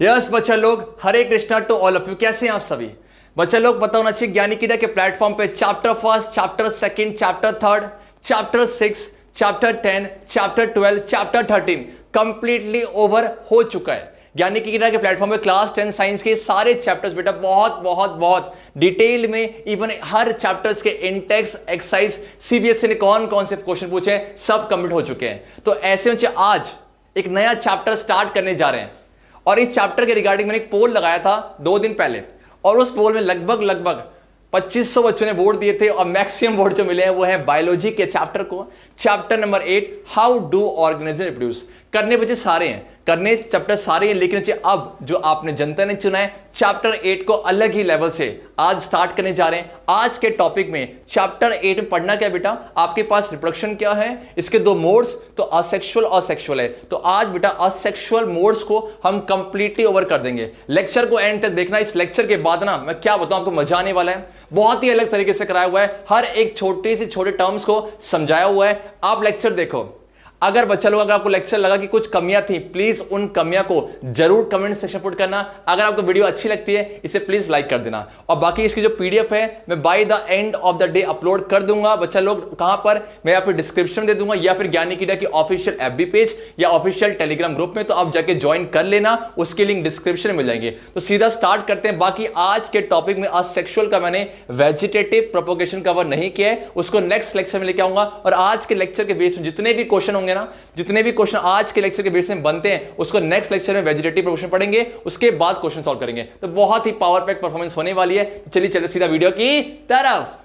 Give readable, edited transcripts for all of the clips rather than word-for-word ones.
Yes बच्चा लोग, Hare Krishna to all of you. कैसे हैं आप सभी बच्चा लोग? पता होना चाहिए ज्ञानी कीड़ा के प्लेटफॉर्म पे chapter first, chapter second, chapter third, chapter 6, chapter 10, chapter 12, chapter 13 completely over हो चुका है। ज्ञानी कीड़ा के प्लेटफॉर्म पे क्लास 10 साइंस के सारे चैप्टर्स बेटा बहुत बहुत बहुत डिटेल में, इवन हर चैप्टर्स के इंटेक्स एक्सरसाइज सीबीएसई ने कौन कौन से क्वेश्चन पूछे हैं सब कंप्लीट हो चुके हैं। तो ऐसे में आज एक नया चैप्टर स्टार्ट करने जा रहे हैं और इस चैप्टर के रिगार्डिंग मैंने एक पोल लगाया था 2 दिन पहले और उस पोल में लगभग 2500 बच्चों ने वोट दिए थे और मैक्सिमम वोट जो मिले हैं वो है बायोलॉजी के चैप्टर को, chapter number 8 how do organism reproduce. करने बच्चे सारे हैं, करने चैप्टर सारे हैं, लेकिन अब जो आपने जनता ने चुना है चैप्टर 8 को अलग ही लेवल से आज स्टार्ट करने जा रहे हैं। आज के टॉपिक में चैप्टर 8 में पढ़ना क्या बेटा, आपके पास रिप्रोडक्शन क्या है, इसके 2 मोड्स, तो असेक्सुअल और सेक्सुअल है। तो आज बेटा असेक्सुअल मोड्स को हम कंप्लीटली ओवर कर देंगे। लेक्चर को एंड तक देखना। इस लेक्चर के बाद ना मैं क्या बताऊं आपको, मजा आने वाला है। बहुत ही अलग तरीके से कराया हुआ है, हर एक छोटे से छोटे टर्म्स को समझाया हुआ है। आप लेक्चर देखो। अगर बच्चा लोग, अगर आपको लेक्चर लगा कि कुछ कमियां थी, प्लीज उन कमियां को जरूर कमेंट सेक्शन पुट करना। अगर आपको वीडियो अच्छी लगती है इसे प्लीज लाइक कर देना। और बाकी इसकी जो पीडीएफ है मैं by the end of the day upload कर दूंगा। बच्चा लोग कहां पर, मैं या फिर डिस्क्रिप्शन दे दूंगा या फिर ज्ञानी कीड़ा की ऑफिशियल एफबी पेज या ऑफिशियल टेलीग्राम ग्रुप में, तो आप जाके ज्वाइन कर लेना, उसके लिंक डिस्क्रिप्शन में मिल जाएंगे। तो सीधा स्टार्ट करते हैं। बाकी आज के टॉपिक में असेक्सुअल का मैंने वेजिटेटिव प्रोपोगेशन कवर नहीं किया है, उसको नेक्स्ट लेक्चर में लेके आऊंगा। और आज के लेक्चर के बेस में जितने भी क्वेश्चन होंगे ना, जितने भी क्वेश्चन आज के लेक्चर के बेस में बनते हैं, उसको नेक्स्ट लेक्चर में वेजिटेटिव प्रोपोगेशन पढ़ेंगे, उसके बाद क्वेश्चन सॉल्व करेंगे। तो बहुत ही पावर पैक परफॉर्मेंस होने वाली है। चलिए चलते सीधा वीडियो की तरफ।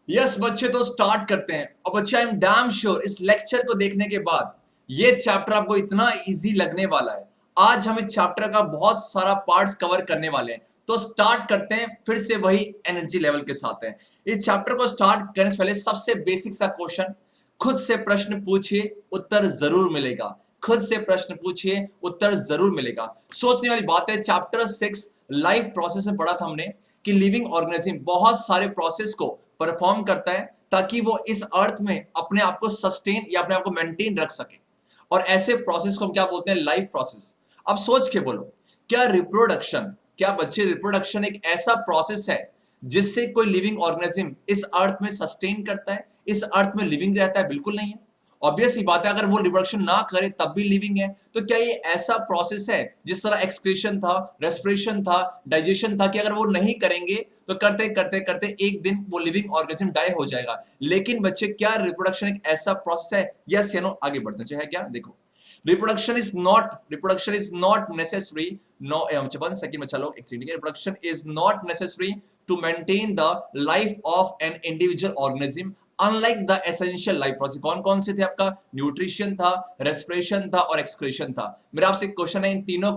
यस बच्चे, तो स्टार्ट करते हैं। और बच्चे आई एम डैम श्योर इस लेक्चर को देखने के बाद ये चैप्टर आपको इतना इजी लगने वाला है। आज हम इस चैप्टर का बहुत सारा पार्ट्स कवर करने वाले हैं। तो स्टार्ट करते हैं फिर से वही एनर्जी लेवल के साथ है। इस चैप्टर को स्टार्ट करने से पहले सबसे बेसिक सा क्वेश्चन, खुद से प्रश्न पूछिए उत्तर जरूर मिलेगा। खुद से प्रश्न पूछिए उत्तर जरूर मिलेगा। सोचने वाली बात है, चैप्टर 6 लाइफ प्रोसेस में पढ़ा था हमने कि लिविंग ऑर्गेनिज्म बहुत सारे प्रोसेस को परफॉर्म करता है ताकि वो इस अर्थ में अपने आप को सस्टेन या अपने आप को मेंटेन रख सके। और ऐसे प्रोसेस को हम क्या बोलते हैं? Life process. अब सोच के बोलो, क्या रिप्रोडक्शन, क्या बच्चे रिप्रोडक्शन एक ऐसा प्रोसेस है जिससे कोई लिविंग ऑर्गेनिज्म इस अर्थ में सस्टेन करता है, इस अर्थ में लिविंग रहता है? बिल्कुल नहीं है। ऑब्वियस ही बात है, अगर वो रिप्रोडक्शन ना करे तब भी लिविंग है। तो क्या ये ऐसा प्रोसेस है जिस तरह एक्सक्रीशन था, रेस्पिरेशन था, डाइजेशन था, कि अगर वो नहीं करेंगे तो करते करते करते एक दिन वो लिविंग ऑर्गेनिज्म डाई हो जाएगा? लेकिन बच्चे क्या रिप्रोडक्शन एक ऐसा प्रोसेस है? यस या नो? आगे बढ़ते हैं। है क्या? देखो, reproduction is not necessary, no 1 second में चलो, एक second. reproduction is not necessary to maintain the life of an individual organism unlike the essential life process। कौन कौन से थे आपका? न्यूट्रिशन था, रेस्पिरेशन था और एक्सक्रीशन था। मेरा आपसे क्वेश्चन है, इन तीनों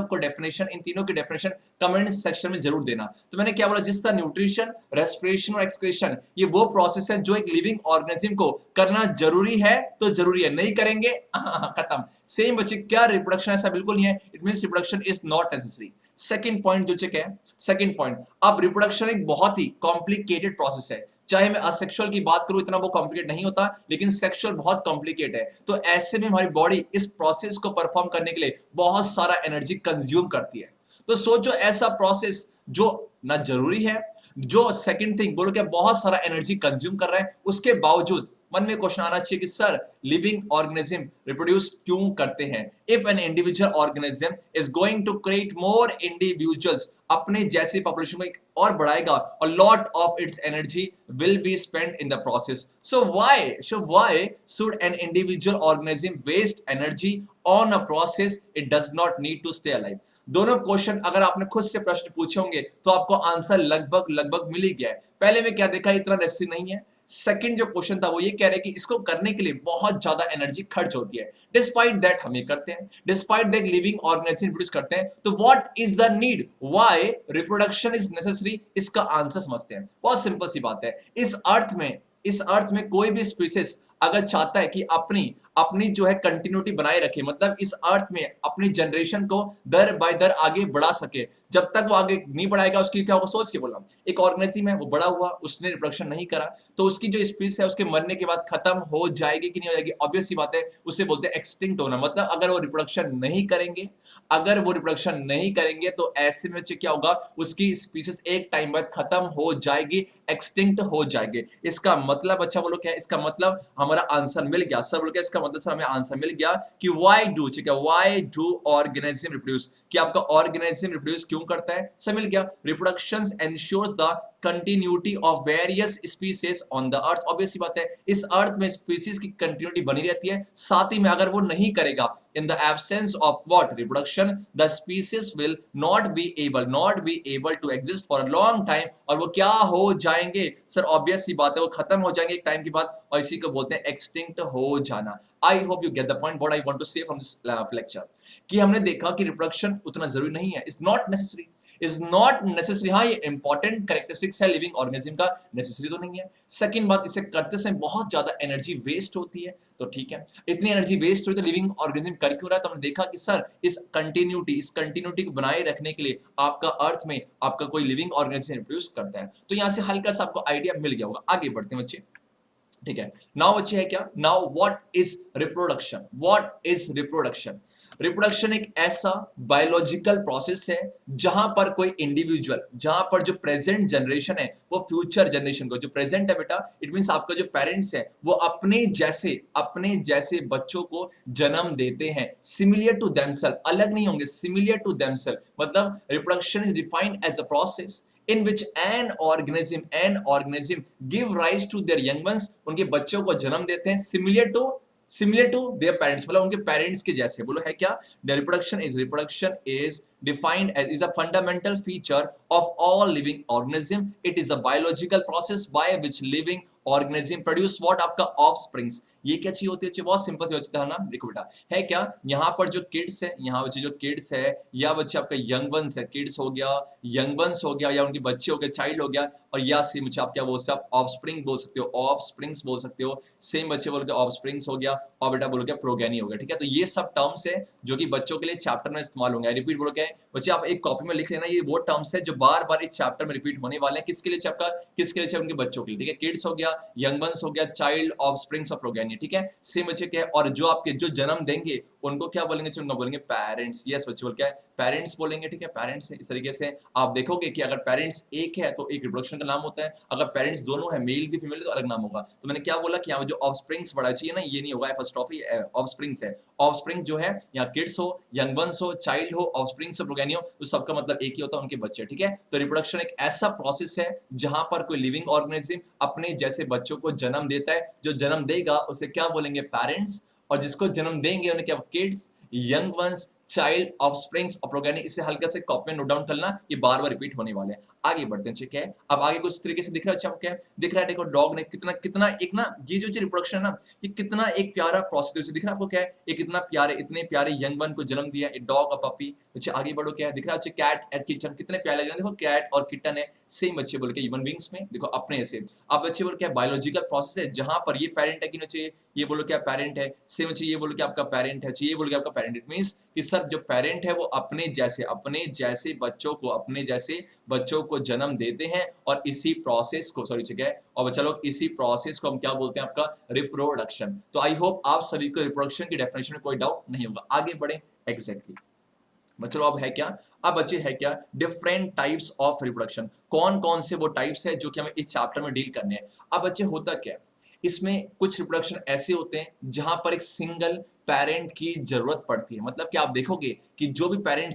की डेफिनेशन कमेंट सेक्शन में जरूर देना। तो मैंने क्या बोला? जिस तरह न्यूट्रिशन, रेस्पिरेशन और एक्सक्रीशन ये वो प्रोसेस है जो एक लिविंग ऑर्गेनिज्म को करना जरूरी है, तो जरूरी है, नहीं करेंगे खत्म। सेम बच्चे, क्या रिप्रोडक्शन ऐसा? बिल्कुल नहीं है। It means reproduction is not necessary. Second point जो चेक है, सेकंड पॉइंट, अब रिप्रोडक्शन एक बहुत ही कॉम्प्लिकेटेड प्रोसेस है। चाहे मैं असेक्सुअल की बात करूं, इतना वो कॉम्प्लिकेट नहीं होता, लेकिन सेक्सुअल बहुत कॉम्प्लिकेट है। तो ऐसे में हमारी बॉडी इस प्रोसेस को परफॉर्म करने के लिए बहुत सारा एनर्जी कंज्यूम करती है। तो सोचो ऐसा प्रोसेस जो ना जरूरी है, जो सेकंड थिंग बोलो क्या बहुत सारा एनर्जी कंज्यूम कर रहा है, उसके बावजूद मन में क्वेश्चन आना चाहिए कि सर लिविंग ऑर्गेनिज्म रिप्रोड्यूस क्यों करते हैं? If an individual organism is going to create more individuals, अपने जैसे पॉपुलेशन को और बढ़ाएगा, और lot of its energy will be spent in the process. So why should an individual organism waste energy on a process it does not need to stay alive? दोनों question अगर आपने खुद से प्रश्न पूछे होंगे तो आपको आंसर लगभग मिल ही गया है। पहले में क्या देखा, इतना नेसेसरी नहीं है। सेकंड जो क्वेश्चन था वो ये कह रहे कि इसको करने के लिए बहुत ज्यादा एनर्जी खर्च होती है। डिस्पाइट दैट हम ये करते हैं, despite that living organism produce करते हैं। तो what is the need, why reproduction is necessary? इसका आंसर समझते हैं। बहुत सिंपल सी बात है। इस अर्थ में कोई भी स्पीसीज अगर चाहता है कि अपनी जो है कंटिन्यूटी बनाए रखे, मतलब इस अर्थ में अपनी जनरेशन को दर बाय दर आगे बढ़ा सके। जब तक वो आगे नहीं बढ़ाएगा उसकी क्या होगा, सोच के बोला, एक ऑर्गेनिज्म है वो बड़ा हुआ, उसने रिप्रोडक्शन नहीं करा तो उसकी जो स्पीसीज है उसके मरने के बाद खत्म हो जाएगी कि नहीं हो जाएगी, ऑब्वियस सी बात है, उसे बोलते हैं एक्सटिंक्ट होना। मतलब अगर वो रिप्रोडक्शन नहीं करेंगे, अगर वो रिप्रोडक्शन नहीं करेंगे तो ऐसे में क्या होगा, उसकी स्पीसीज एक टाइम बाद खत्म हो जाएगी, एक्सटिंक्ट हो जाएगी। इसका मतलब अच्छा बोलो क्या है, इसका मतलब हमारा आंसर मिल गया। सर बोल के इसका मतलब सर हमें आंसर मिल गया कि व्हाई डू, ठीक है, व्हाई डू ऑर्गेनिज्म रिप्रोड्यूस, कि आपका ऑर्गेनिज्म रिप्रोड्यूस क्यों करता है, सब मिल गया। Reproduction ensures the continuity of various species on the earth, obvious सी बात है इस अर्थ में स्पीसीज की कंटिन्यूटी बनी रहती है। साथ ही में अगर वो नहीं करेगा, in the absence of what reproduction, the species will not be able to exist for a long time, और वो क्या हो जाएंगे सर, ऑब्वियस सी बात है वो खत्म हो जाएंगे एक टाइम के बाद, और इसी को बोलते हैं एक्सटिंक्ट हो जाना। I hope you get the point what I want to say from this lecture, कि हमने देखा कि रिप्रोडक्शन उतना जरूरी नहीं है, is not necessary, is not necessary. हाँ ये इंपॉर्टेंट कैरेक्टरिस्टिक्स है लिविंग ऑर्गेनिज्म का, नेसेसरी तो नहीं है। सेकंड बात, इसे करते समय बहुत ज्यादा एनर्जी वेस्ट होती है, तो ठीक है, इतनी एनर्जी वेस्ट हुई तो लिविंग ऑर्गेनिज्म कर क्यों रहा है, तो हमने देखा कि सर इस कंटिन्यूटी को बनाए रखने के लिए आपका अर्थ में आपका कोई लिविंग ऑर्गेनिज्म रिप्रोड्यूस करता है। तो यहां से हल्का सा आपको आइडिया मिल गया होगा। आगे बढ़ते हैं बच्चे, ठीक है। नाउ बच्चे है क्या, now what is reproduction, what is reproduction. Reproduction एक ऐसा बायोलॉजिकल प्रोसेस है जहां पर कोई इंडिविजुअल, जहां पर जो प्रेजेंट जनरेशन है वो फ्यूचर जनरेशन को, जो प्रेजेंट है बेटा इट मींस आपका जो पेरेंट्स है वो अपने जैसे बच्चों को जन्म देते हैं, सिमिलर टू देमसेल्फ, अलग नहीं होंगे, सिमिलर टू देमसेल्फ। मतलब reproduction is defined as a process in which an organism give rise to their young ones, उनके बच्चों को जन्म देते हैं similar to their parents, मतलब उनके पेरेंट्स के जैसे। बोलो है क्या, the reproduction is defined as is a fundamental feature of all living organism, it is a biological process by which living organism produce what, आपका ऑफस्प्रिंग्स। ये क्या चीज होती है, बहुत सिंपल सी बच्चे ध्यान ना देखो बेटा, है क्या, यहाँ पर जो किड्स है, यहाँ बच्चे जो किड्स है या बच्चे आपका यंग वंस है, किड्स हो गया, यंग वंस हो गया, या उनके बच्चे हो गए, चाइल्ड हो गया, और या सेम बच्चे आप क्या बोल सकते हो, ऑफस्प्रिंग बोल सकते हो, ऑफस्प्रिंग्स बोल सकते हो, सेम बच्चे बोल के ऑफस्प्रिंग्स हो गया, और बेटा बोलो क्या प्रोगेनी हो गया, ठीक है। तो ये सब टर्म्स है जो कि बच्चों के लिए चैप्टर में इस्तेमाल होंगे। रिपीट बोलो क्या है बच्चे, आप एक कॉपी में लिख लेना, ये वो टर्म्स है जो बार बार इस चैप्टर में रिपीट होने वाले हैं, किसके लिए चैप्टर, किसके लिए, उनके बच्चों के लिए, ठीक है। किड्स हो गया, यंग वंस हो गया, चाइल्ड, ऑफस्प्रिंग्स और प्रोगेनी, ठीक है। सेम बच्चे क्या है, और जो आपके जो जन्म देंगे उनको क्या बोलेंगे, उनको बोलेंगे पेरेंट्स। यस बच्चे बोल क्या है, पेरेंट्स बोलेंगे, ठीक है, पेरेंट्स। इस तरीके से आप देखोगे कि अगर पेरेंट्स एक है तो एक रिप्रोडक्शन का नाम होता है, अगर पेरेंट्स दोनों है, मेल भी फीमेल, तो अलग नाम होगा। तो मैंने क्या बोला कि यहाँ जो ऑफस्प्रिंग्स बढ़ा चाहिए ना, ये नहीं होगा, फर्स्ट ऑफ ऑफस्प्रिंग्स है। ऑफस्प्रिंग्स जो है यहाँ किड्स हो, यंग वंस हो, चाइल्ड हो, ऑफस्प्रिंग्स हो, प्रोगेनी हो, तो सबका मतलब एक ही होता है, उनके बच्चे, ठीक है। तो रिप्रोडक्शन एक ऐसा प्रोसेस है जहां पर कोई लिविंग ऑर्गेनिज्म अपने जैसे बच्चों को जन्म देता है, जो जन्म देगा उसे क्या बोलेंगे, पेरेंट्स, और जिसको जन्म देंगे उन्हें क्या, kids, young ones, child, offsprings और प्रोगेनी। इसे हल्का से कॉपी में नोट डाउन करना, ये बार बार रिपीट होने वाले हैं। आगे बढ़ते हैं, ठीक है। अब आगे कुछ तरीके से दिख रहा है, अच्छा क्या दिख रहा है, देखो डॉग ने कितना कितना एक ना, ये जो रिप्रोडक्शन है ना, ये कितना एक प्यारा प्रोसेस दिख रहा है आपको, क्या है, ये कितना प्यारे, इतने प्यारे यंग वन को जन्म दिया, एक डॉग और पपी। बच्चे आगे बढ़ो, क्या है दिख रहा है, कैट एंड किटन, कितने प्यारे लग रहे हैं, देखो कैट और किटन है, सेम बच्चे बोल के ह्यूमन बींग्स में देखो अपने ऐसे। अब बच्चे बोल क्या बायोलॉजिकल प्रोसेस है जहां पर ये पेरेंट है कि नहीं, ये बोलो क्या पेरेंट है, सेम बच्चे ये बोलो कि आपका पेरेंट है, ये बोलो कि आपका पेरेंट। इट मींस कि सर जो पेरेंट है वो अपने जैसे बच्चों को जन्म देते हैं, और इसी प्रोसेस को, सॉरी ठीक है, और बच्चा लोग इसी प्रोसेस को हम क्या बोलते हैं, आपका रिप्रोडक्शन। तो आई होप आप सभी को रिप्रोडक्शन की डेफिनेशन में कोई डाउट नहीं होगा। आगे बढ़े, एग्जैक्टली बच्चों अब है क्या, अब बच्चे है क्या, डिफरेंट टाइप्स ऑफ रिप्रोडक्शन। कौन कौन से वो टाइप्स है जो कि हमें इस चैप्टर में डील करने हैं। अब बच्चे होता क्या है, इसमें कुछ रिप्रोडक्शन ऐसे होते हैं जहां पर एक सिंगल पेरेंट की जरूरत पड़ती है। मतलब कि आप देखोगे कि जो भी पेरेंट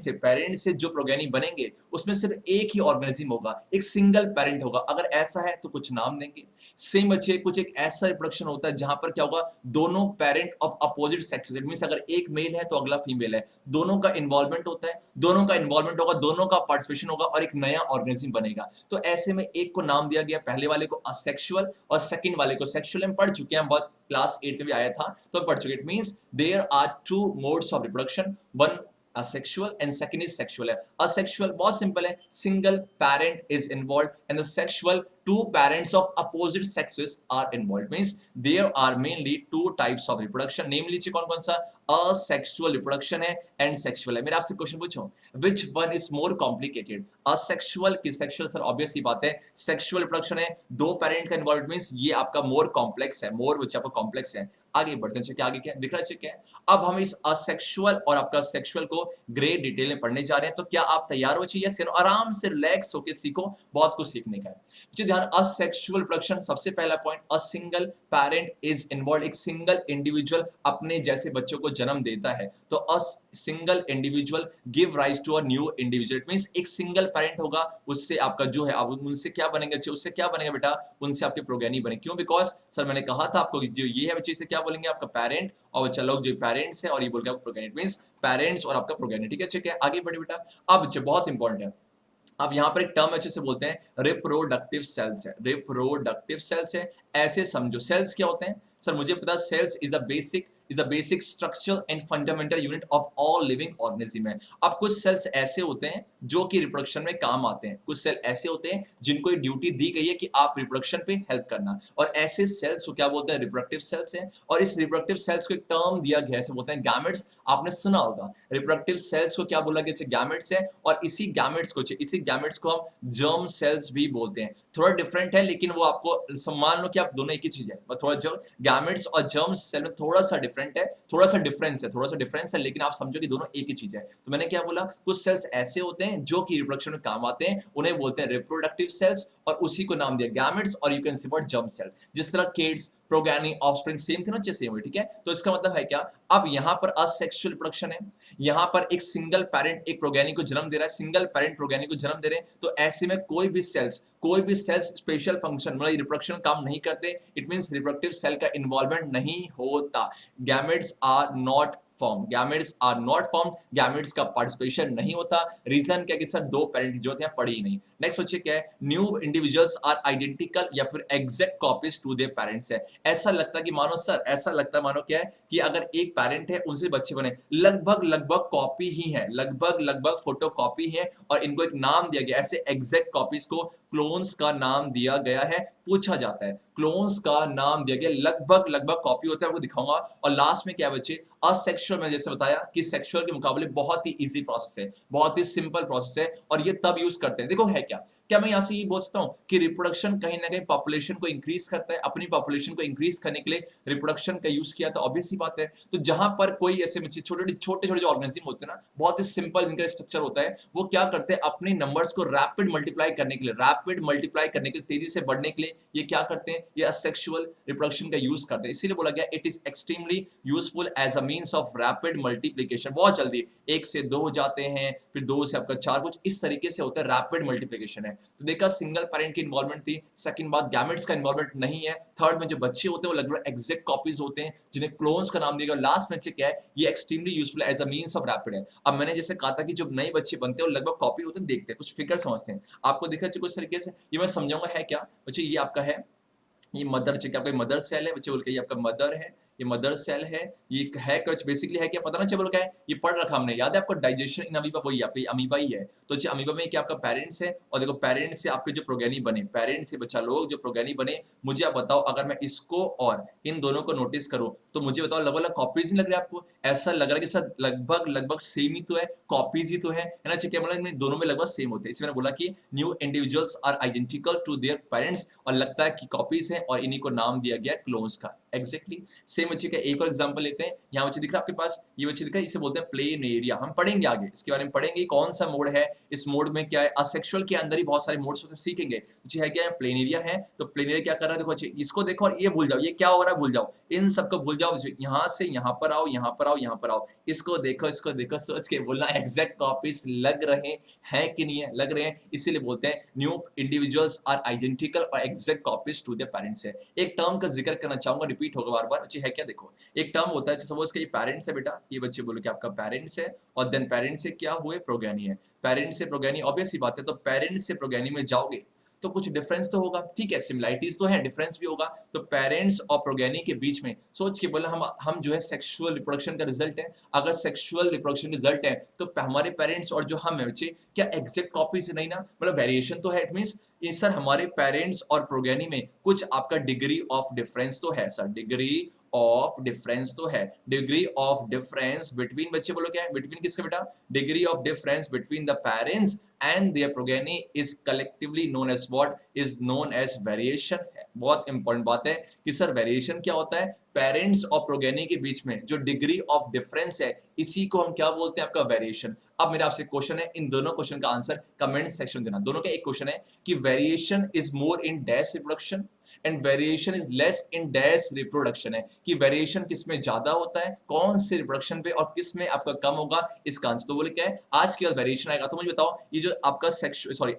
से जो प्रोगेनी बनेंगे उसमें सिर्फ एक ही ऑर्गेनिज्म होगा, एक सिंगल पेरेंट होगा। अगर ऐसा है तो कुछ नाम देंगे। सेम बच्चे कुछ एक ऐसा रिप्रोडक्शन होता है जहां पर क्या होगा, दोनों parent of opposite sex, it means अगर एक मेल है तो अगला फीमेल है, दोनों का इन्वॉल्वमेंट होता है, दोनों का पार्टिसिपेशन होगा और एक नया ऑर्गेनिज्म बनेगा। तो ऐसे में एक को नाम दिया गया, पहले वाले को असेक्सुअल और सेकंड वाले को सेक्सुअल। हम पढ़ चुके हैं, बहुत क्लास 8 में भी आया था तो पढ़ चुके। It means there are two modes of reproduction, one asexual and second is sexual है। asexual बहुत सिंपल है, single parent is involve, and the sexual two parents of opposite sexes are involved, means there are mainly two types of reproduction, namely कौन कौन सा asexual reproduction है and sexual है। मेरा आपसे क्वेश्चन पूछूं, which one is more complicated, asexual कि sexual? Sir obvious सी बात है sexual reproduction है, दो पेरेंट का इन्वॉल्व, मींस ये आपका मोर कॉम्प्लेक्स है, मोर बच्चा आपका कॉम्प्लेक्स है। आगे बढ़ते हैं, आगे क्या दिख रहा है, क्या है? अब हम इस असेक्सुअल और आपका सेक्सुअल को ग्रेट डिटेल में पढ़ने जा रहे हैं, तो क्या आप तैयार हो? चाहिए आराम से रिलैक्स होकर सीखो, बहुत कुछ सीखने का है। ध्यान, असेक्सुअल रिप्रोडक्शन, सबसे पहला point, a single parent is involve, एक सिंगल इंडिविजुअल अपने जैसे बच्चों को जन्म देता है, तो a single individual give rise to a new individual, it means एक सिंगल पेरेंट होगा, उससे आपका जो है अब उनसे क्या बनेंगे, उससे क्या बनेगा बेटा, उनसे आपके प्रोगेनी बने। क्यों? बिकॉज सर मैंने कहा था आपको जो ये है बच्चे, इसे क्या बोलेंगे, आपका पेरेंट, और बच्चा लोग जो पेरेंट्स है और ये बोल के आपको प्रोगेनी, मींस पेरेंट्स और आपका प्रोगेनी। ठीक है, ठीक है, आगे बढ़े बेटा। अब बच्चे बहुत इंपॉर्टेंट है, अब यहाँ पर एक टर्म अच्छे से बोलते हैं, रिप्रोडक्टिव सेल्स है, रिप्रोडक्टिव सेल्स है। ऐसे समझो, सेल्स क्या होते हैं? सर मुझे पता, cells is the basic structural and fundamental unit of all living organism है। अब कुछ सेल्स ऐसे होते हैं जो कि रिप्रोडक्शन में काम आते हैं, कुछ सेल ऐसे होते हैं जिनको एक ड्यूटी दी गई है कि आप रिप्रोडक्शन पे हेल्प करना, और ऐसे सेल्स को क्या बोलते हैं, रिप्रोडक्टिव सेल्स हैं। और इस रिप्रोडक्टिव सेल्स को एक टर्म दिया गया है, इसे बोलते हैं गैमेट्स। आपने सुना होगा, रिप्रोडक्टिव सेल्स को क्या बोला गया, गैमेट्स है, और इसी गैमेट्स को हम जर्म सेल्स भी बोलते हैं। थोड़ा डिफरेंट है, लेकिन वो आपको मान लो कि आप दोनों एक ही चीज है, थोड़ा जो गैमेट्स और जर्म सेल में थोड़ा सा डिफरेंट है, थोड़ा सा डिफरेंस है, लेकिन आप समझो कि दोनों एक ही चीज है। तो मैंने क्या बोला, कुछ सेल्स ऐसे होते हैं जो कि रिप्रोडक्शन में काम आते हैं, उन्हें बोलते हैं रिप्रोडक्टिव सेल्स, और उसी को नाम दिया गैमेट्स, और you can see word germ cell. जिस तरह किड्स, प्रोगेनी, ऑफस्प्रिंग सेम थे ना, सेम है, ठीक है। तो इसका मतलब है क्या, अब यहाँ पर असेक्सुअल रिप्रोडक्शन है, यहाँ पर एक सिंगल पेरेंट एक प्रोगेनी को जन्म दे रहा है, सिंगल पेरेंट प्रोगेनी को जन्म दे रहे हैं, तो ऐसे में कोई भी सेल्स स्पेशल फंक्शन मतलब रिप्रोडक्शन काम नहीं करते, इट मींस रिप्रोडक्टिव सेल का इन्वॉल्वमेंट नहीं होता। Gametes are not form, gametes are not form, gametes का पार्टिसिपेशन नहीं होता। रीजन क्या कि सर दो पेरेंट की जरूरत है, पड़ी ही नहीं। नेक्स्ट बच्चे क्या है, न्यू इंडिविजुअल्स आर आइडेंटिकल या फिर exact copies to their parents है। ऐसा लगता है कि मानो सर, ऐसा लगता है मानो क्या है कि अगर एक पेरेंट है उनसे बच्चे बने, लगभग कॉपी ही है, लगभग फोटो कॉपी है, और इनको एक नाम दिया गया, ऐसे एग्जैक्ट कॉपीज को क्लोन्स का नाम दिया गया है। पूछा जाता है, क्लोन्स का नाम दिया गया, लगभग कॉपी होता है, आपको दिखाऊंगा। और लास्ट में क्या बच्चे, असेक्सुअल, में जैसे बताया कि सेक्सुअल के मुकाबले बहुत ही इजी प्रोसेस है, बहुत ही सिंपल प्रोसेस है, और ये तब यूज करते हैं। देखो है क्या मैं यहाँ से ये बोल सकता हूँ कि रिप्रोडक्शन कहीं ना कहीं पॉपुलेशन को इंक्रीज करता है, अपनी पॉपुलेशन को इंक्रीज करने के लिए रिप्रोडक्शन का यूज किया, तो ऑब्वियस ही बात है। तो जहां पर कोई ऐसे छोटे छोटे जो ऑर्गेनिज्म होते हैं ना, बहुत ही सिंपल इनका स्ट्रक्चर होता है, वो क्या करते हैं, अपने नंबर्स को रैपिड मल्टीप्लाई करने के लिए, तेजी से बढ़ने के लिए ये क्या करते हैं, ये असेक्सुअल रिप्रोडक्शन का यूज करते हैं। इसीलिए बोला गया it is extremely useful as a means of rapid multiplication. बहुत जल्दी 1 से 2 हो जाते हैं, फिर 2 से आपका 4, कुछ इस तरीके से होता है, रैपिड मल्टीप्लिकेशन है। तो देखा, सिंगल पेरेंट की इन्वॉल्वमेंट थी, सेकंड बात गैमेट्स का इन्वॉल्वमेंट नहीं है, थर्ड में जो बच्चे होते हैं वो लगभग एग्जैक्ट कॉपीज होते हैं जिन्हें क्लोन्स का नाम दिया गया, लास्ट में क्या है, ये extremely useful as a means of rapid है। अब मैंने जैसे कहा था कि जब नए बच्चे बनते हैं वो लगभग कॉपी होते हैं, देखते हैं कुछ फिगर समझते हैं, आपको दिख रहा है कुछ तरीके से, ये मैं समझाऊंगा है क्या बच्चे। ये आपका है, ये मदर चेक, आपका मदर सेल है बच्चे, बोल के ये आपका मदर है, ये मदर सेल है, ये है कुछ बेसिकली है क्या पता ना चलो क्या है, ये पढ़ रखा हमने, याद है आपको, डाइजेशन इन अमीबा, वही आपका अमीबा ही है। तो अच्छा, अमीबा में क्या आपका पेरेंट्स है, और देखो पेरेंट्स से आपके जो प्रोगेनी बने, पेरेंट्स से बच्चा लोग जो प्रोगेनी बने, मुझे आप बताओ अगर मैं इसको और इन दोनों को नोटिस करूं तो मुझे बताओ लगभग अलग कॉपीज नहीं लग रहा है आपको? ऐसा लग रहा है कि सर लगभग सेम ही तो है, कॉपीज ही तो है ना, क्या मतलब दोनों में लगभग सेम होते हैं। इसमें मैंने बोला कि new individuals are identical to their parents, और लगता है कि कॉपीज है, और इन्हीं को नाम दिया गया क्लोन्स का। एग्जैक्टली सेम बच्चे का एक और एग्जांपल लेते हैं, यहाँ बच्चे दिख रहा है आपके पास, ये बच्चे दिख रहा है, इसे बोलते हैं प्लेन एरिया। हम पढ़ेंगे आगे इसके बारे में, पढ़ेंगे कौन सा मोड है, इस मोड में क्या है, असेक्सुअल के अंदर ही बहुत सारे मोड्स होते हैं, सीखेंगे। बच्चे है क्या, प्लेन एरिया है, तो प्लेन एरिया क्या कर रहा है, देखो बच्चे इसको देखो और ये भूल जाओ, ये क्या हो रहा है भूल जाओ, इन सबको भूल जाओ, यहाँ से यहाँ पर आओ, यहाँ पर आओ, यहाँ पर आओ, इसको देखो, सोच के बोलना एग्जैक्ट कॉपीज लग रहे हैं कि नहीं है, लग रहे हैं, इसीलिए बोलते हैं न्यू इंडिविजुअल्स आर आइडेंटिकल और exact copies to their parents है। एक टर्म का जिक्र करना चाहूंगा, रिपीट होगा बार बार, है क्या, देखो एक टर्म होता है, सपोज कि ये पेरेंट्स है बेटा, ये बच्चे बोलो कि आपका पेरेंट्स है, और देन पेरेंट्स से क्या हुए, प्रोगेनी है, पेरेंट्स से प्रोगेनी, ऑब्वियस सी बात है, तो पेरेंट्स से प्रोगेनी में जाओगे तो कुछ डिफरेंस तो होगा, ठीक है, सिमिलैरिटीज तो है, डिफरेंस भी होगा। तो पेरेंट्स और प्रोगेनी के बीच में सोच के बोला हम जो है सेक्सुअल रिप्रोडक्शन का रिजल्ट है, अगर सेक्सुअल रिप्रोडक्शन रिजल्ट है तो हमारे पेरेंट्स और जो हम है बच्चे क्या एग्जैक्ट कॉपीज नहीं ना, मतलब वेरिएशन तो है, इट मींस ये सर हमारे पेरेंट्स और प्रोगेनी में कुछ आपका डिग्री ऑफ डिफरेंस तो है सर, डिग्री ऑफ डिफरेंस तो है, डिग्री ऑफ डिफरेंस बिटवीन, बच्चे बोलो क्या है बिटवीन किसके बेटा, degree of difference between the parents and their progeny is collectively known as what, is known as variation. बहुत इंपॉर्टेंट बात है कि सर वेरिएशन क्या होता है, पेरेंट्स और प्रोगेनी के बीच में जो डिग्री ऑफ डिफरेंस है इसी को हम क्या बोलते हैं, आपका वेरिएशन। अब मेरा आपसे क्वेश्चन है, इन दोनों क्वेश्चन का आंसर कमेंट सेक्शन देना। दोनों का एक क्वेश्चन है कि variation is more in dash reproduction and variation is less in dash reproduction, है कि वेरिएशन किस में ज्यादा होता है, कौन से रिप्रोडक्शन पे, और किस में आपका कम होगा, इसका आंसर तो बोले क्या है, आज के बाद वेरिएशन आएगा। तो मुझे बताओ ये जो आपका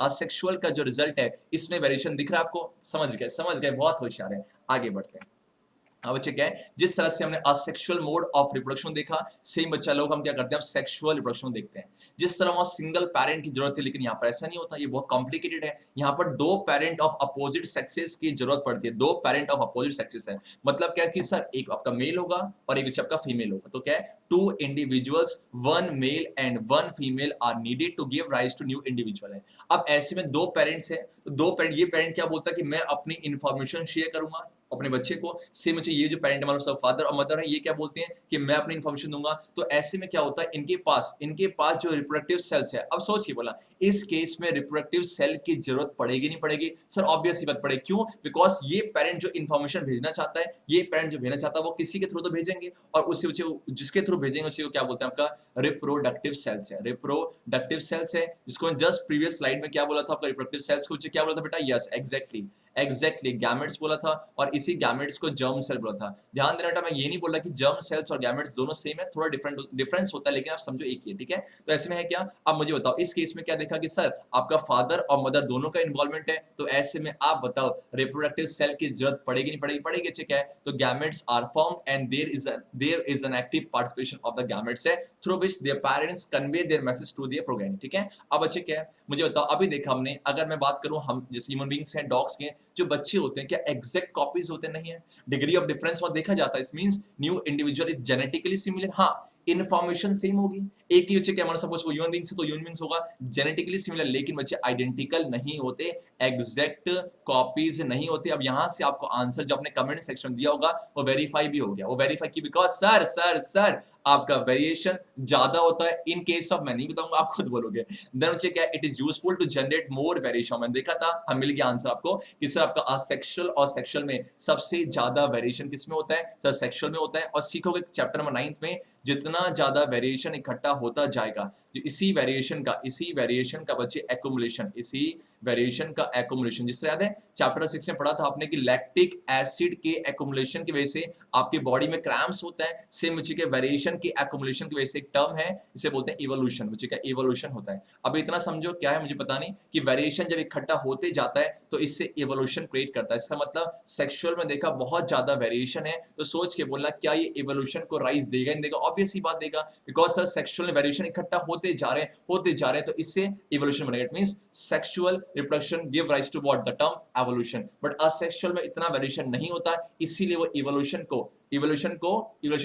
असेक्सुअल का जो रिजल्ट है इसमें वेरिएशन दिख रहा है आपको, समझ गए, बहुत होशियार है। आगे बढ़ते हैं। अब बच्चे क्या है, जिस तरह से हमने असेक्सुअल मोड ऑफ रिप्रोडक्शन देखा, सेम बच्चा लोग हम क्या करते हैं, सेक्सुअल रिप्रोडक्शन देखते हैं। जिस तरह वहां सिंगल पेरेंट की जरूरत है, लेकिन यहाँ पर ऐसा नहीं होता, ये बहुत कॉम्प्लिकेटेड है। यहाँ पर दो पेरेंट ऑफ अपोजिट सेक्सेस की जरूरत पड़ती है, दो पेरेंट ऑफ अपोजिट सेक्सेस है। मतलब क्या कि सर एक आपका मेल होगा और एक बच्चा आपका फीमेल होगा, तो क्या है, two individuals, one male and one female are needed to give rise to new individual है। अब ऐसे में दो पेरेंट्स है, तो दो पेरेंट, ये पेरेंट क्या बोलता है कि मैं अपनी इंफॉर्मेशन शेयर करूंगा अपने बच्चे को, से मुझे ये जो पेरेंट हमारे सब फादर और मदर है ये क्या बोलते हैं कि मैं अपनी इंफॉर्मेशन दूंगा। तो ऐसे में क्या होता है, इनके पास जो रिप्रोडक्टिव सेल्स है, अब सोचिए बोला इस केस में रिप्रोडक्टिव सेल की जरूरत पड़ेगी नहीं पड़ेगी, सर ऑब्वियस ही बात पड़ेगी, क्यों, बिकॉज ये पेरेंट जो इंफॉर्मेशन भेजना चाहता है, ये पेरेंट जो भेजना चाहता है वो किसी के थ्रू तो भेजेंगे, और उसी जिसके थ्रू भेजेंगे उसी को क्या बोलते हैं, आपका रिप्रोडक्टिव सेल्स है, रिप्रोडक्टिव सेल्स है, जिसको जस्ट प्रीवियस स्लाइड में क्या बोला था, आपका रिप्रोडक्टिव सेल्स को क्या बोला था बेटा, यस एग्जैक्टली गैमेट्स बोला था, और इसी गैमेट्स को जर्म सेल बोला था। ध्यान देना बेटा, मैं ये नहीं बोल रहा कि जर्म सेल्स और गैमेट्स दोनों सेम है, थोड़ा डिफरेंस होता है, लेकिन आप समझो एक ही है, ठीक है। तो ऐसे में है क्या, अब मुझे बताओ इस केस में क्या देखा कि सर आपका फादर और मदर दोनों का इन्वॉल्वमेंट है, तो ऐसे में आप बताओ रिप्रोडक्टिव सेल की जरूरत पड़ेगी नहीं पड़ेगी, ठीक है। तो gametes are formed and there is an active participation of the gametes है, through which their parents convey their message to their progeny, ठीक है। अब बच्चे क्या है, मुझे बताओ अभी देखा हमने, अगर मैं बात करूं, हम जैसे ह्यूमन बींग्स हैं, डॉग्स के जो बच्चे होते हैं क्या एग्जैक्ट कॉपीज होते नहीं है, डिग्री ऑफ डिफरेंस वहां देखा जाता है, it means new individual is genetically similar, हाँ इन्फॉर्मेशन सेम होगी, एक ही बच्चे क्या मान सपोज वो ह्यूमन बींग्स है तो ह्यूमन बींग्स होगा जेनेटिकली सिमिलर, लेकिन बच्चे आइडेंटिकल नहीं होते, एग्जैक्ट कॉपीज नहीं होते। अब यहां से आपको आंसर जो आपने कमेंट सेक्शन दिया होगा वो वेरीफाई भी हो गया, वो वेरीफाई की बिकॉज सर आपका वेरिएशन ज्यादा होता है इन केस ऑफ, मैं नहीं बताऊंगा आप खुद बोलोगे, देन बच्चे क्या it is useful to generate more variation. मैंने देखा था, हम मिल गया आंसर आपको कि सर आपका असेक्सुअल और सेक्सुअल में सबसे ज्यादा वेरिएशन किसमें होता है, सर सेक्सुअल में होता है। और सीखोगे चैप्टर नंबर 9 में जितना ज्यादा वेरिएशन इकट्ठा होता जाएगा, इसी वेरिएशन का बच्चे एक्युमुलेशन, इसी वेरिएशन का एक्युमुलेशन, जिस तरह याद है चैप्टर 6 में पढ़ा था आपने कि लैक्टिक एसिड के एक्युमुलेशन की वजह से आपकी बॉडी में क्रैम्प्स होता है, सेम बच्चे के वेरिएशन के एक्युमुलेशन की वजह से एक टर्म है इसे बोलते हैं इवोल्यूशन, बच्चे का इवोल्यूशन होता है। अब इतना समझो क्या है मुझे पता नहीं कि वेरिएशन जब इकट्ठा होते जाता है तो इससे इवोल्यूशन क्रिएट करता है, इसका मतलब सेक्सुअल में देखा बहुत ज्यादा वेरिएशन है, तो सोच के बोलना क्या ये इवोल्यूशन को राइज देगा, नहीं देगा, ऑब्वियस ही बात देगा, बिकॉज सर सेक्सुअल में वेरिएशन इकट्ठा होते जा रहे हैं तो इससे इवोल्यूशन बनेगा, it means sexual reproduction give rise to what the term evolution, but asexual में इतना वेरिएशन नहीं होता, इसीलिए वो इवोल्यूशन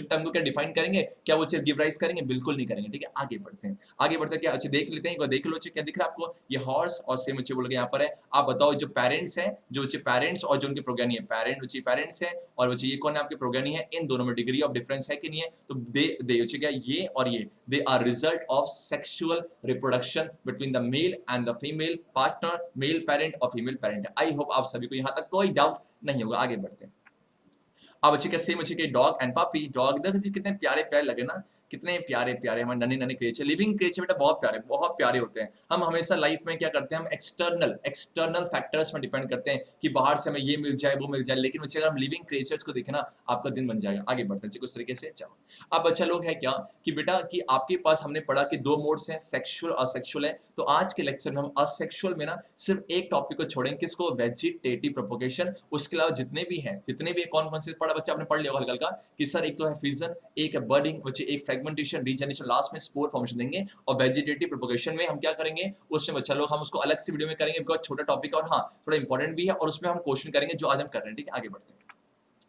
टर्म को क्या डिफाइन करेंगे, क्या वो गिव राइज करेंगे, बिल्कुल नहीं करेंगे, ठीक है। आगे बढ़ते हैं क्या अच्छे देख लेते हैं, देख लो क्या दिख रहा है आपको, ये हॉर्स और सेम बच्चे बोल के यहाँ पर है। आप बताओ जो पेरेंट्स हैं, जो बच्चे पेरेंट्स और जो उनकी प्रोगेनी है, पेरेंट्स है और बच्चे ये कौन है आपके प्रोगेनी है, इन दोनों में डिग्री ऑफ डिफरेंस है कि नहीं है, तो दे बच्चे क्या ये और ये they are result of sexual reproduction between the male and the female partner, male parent और फीमेल पेरेंट। आई होप आप सभी को यहाँ तक कोई डाउट नहीं होगा। आगे बढ़ते हैं। अब अच्छी सेम अच्छी के डॉग एंड पापी, डॉग देखो कितने प्यारे प्यारे लगे ना, कितने प्यारे प्यारे हमारे नन्हे नन्हे क्रिएचर, लिविंग क्रिएचर बेटा बहुत प्यारे होते हैं। हम हमेशा लाइफ में क्या करते हैं, हम एक्सटर्नल फैक्टर्स में डिपेंड करते हैं कि बाहर से हमें ये मिल जाए वो मिल जाए, लेकिन बच्चे अगर हम लिविंग क्रिएचर्स को देखें ना आपका दिन बन जाएगा। आगे बढ़ते हैं कुछ तरीके से। चलो अब अच्छा लोग है क्या कि बेटा कि आपके पास हमने पढ़ा कि दो मोड्स हैं, सेक्सुअल और असेक्सुअल है, तो आज के लेक्चर में हम असेक्सुअल में ना सिर्फ एक टॉपिक को छोड़ेंगे, किसको, वेजिटेटिव प्रोपोगेशन। उसके अलावा जितने भी कौन कौन से पढ़ा बच्चे आपने पढ़ लिया हल्का हल्का कि सर एक तो है फिजन, एक है बर्डिंग, बच्चे एक सेगमेंटेशन, रीजनरेशन, लास्ट में स्पोर फॉर्मेशन देंगे और वेजिटेटिव प्रोपगेशन में हम क्या करेंगे उसमें बच्चा लोग हम उसको अलग से वीडियो में करेंगे बिकॉज छोटा टॉपिक है और हाँ थोड़ा इंपॉर्टेंट भी है और उसमें हम क्वेश्चन करेंगे जो आज हम कर रहे हैं। ठीक है, आगे बढ़ते हैं।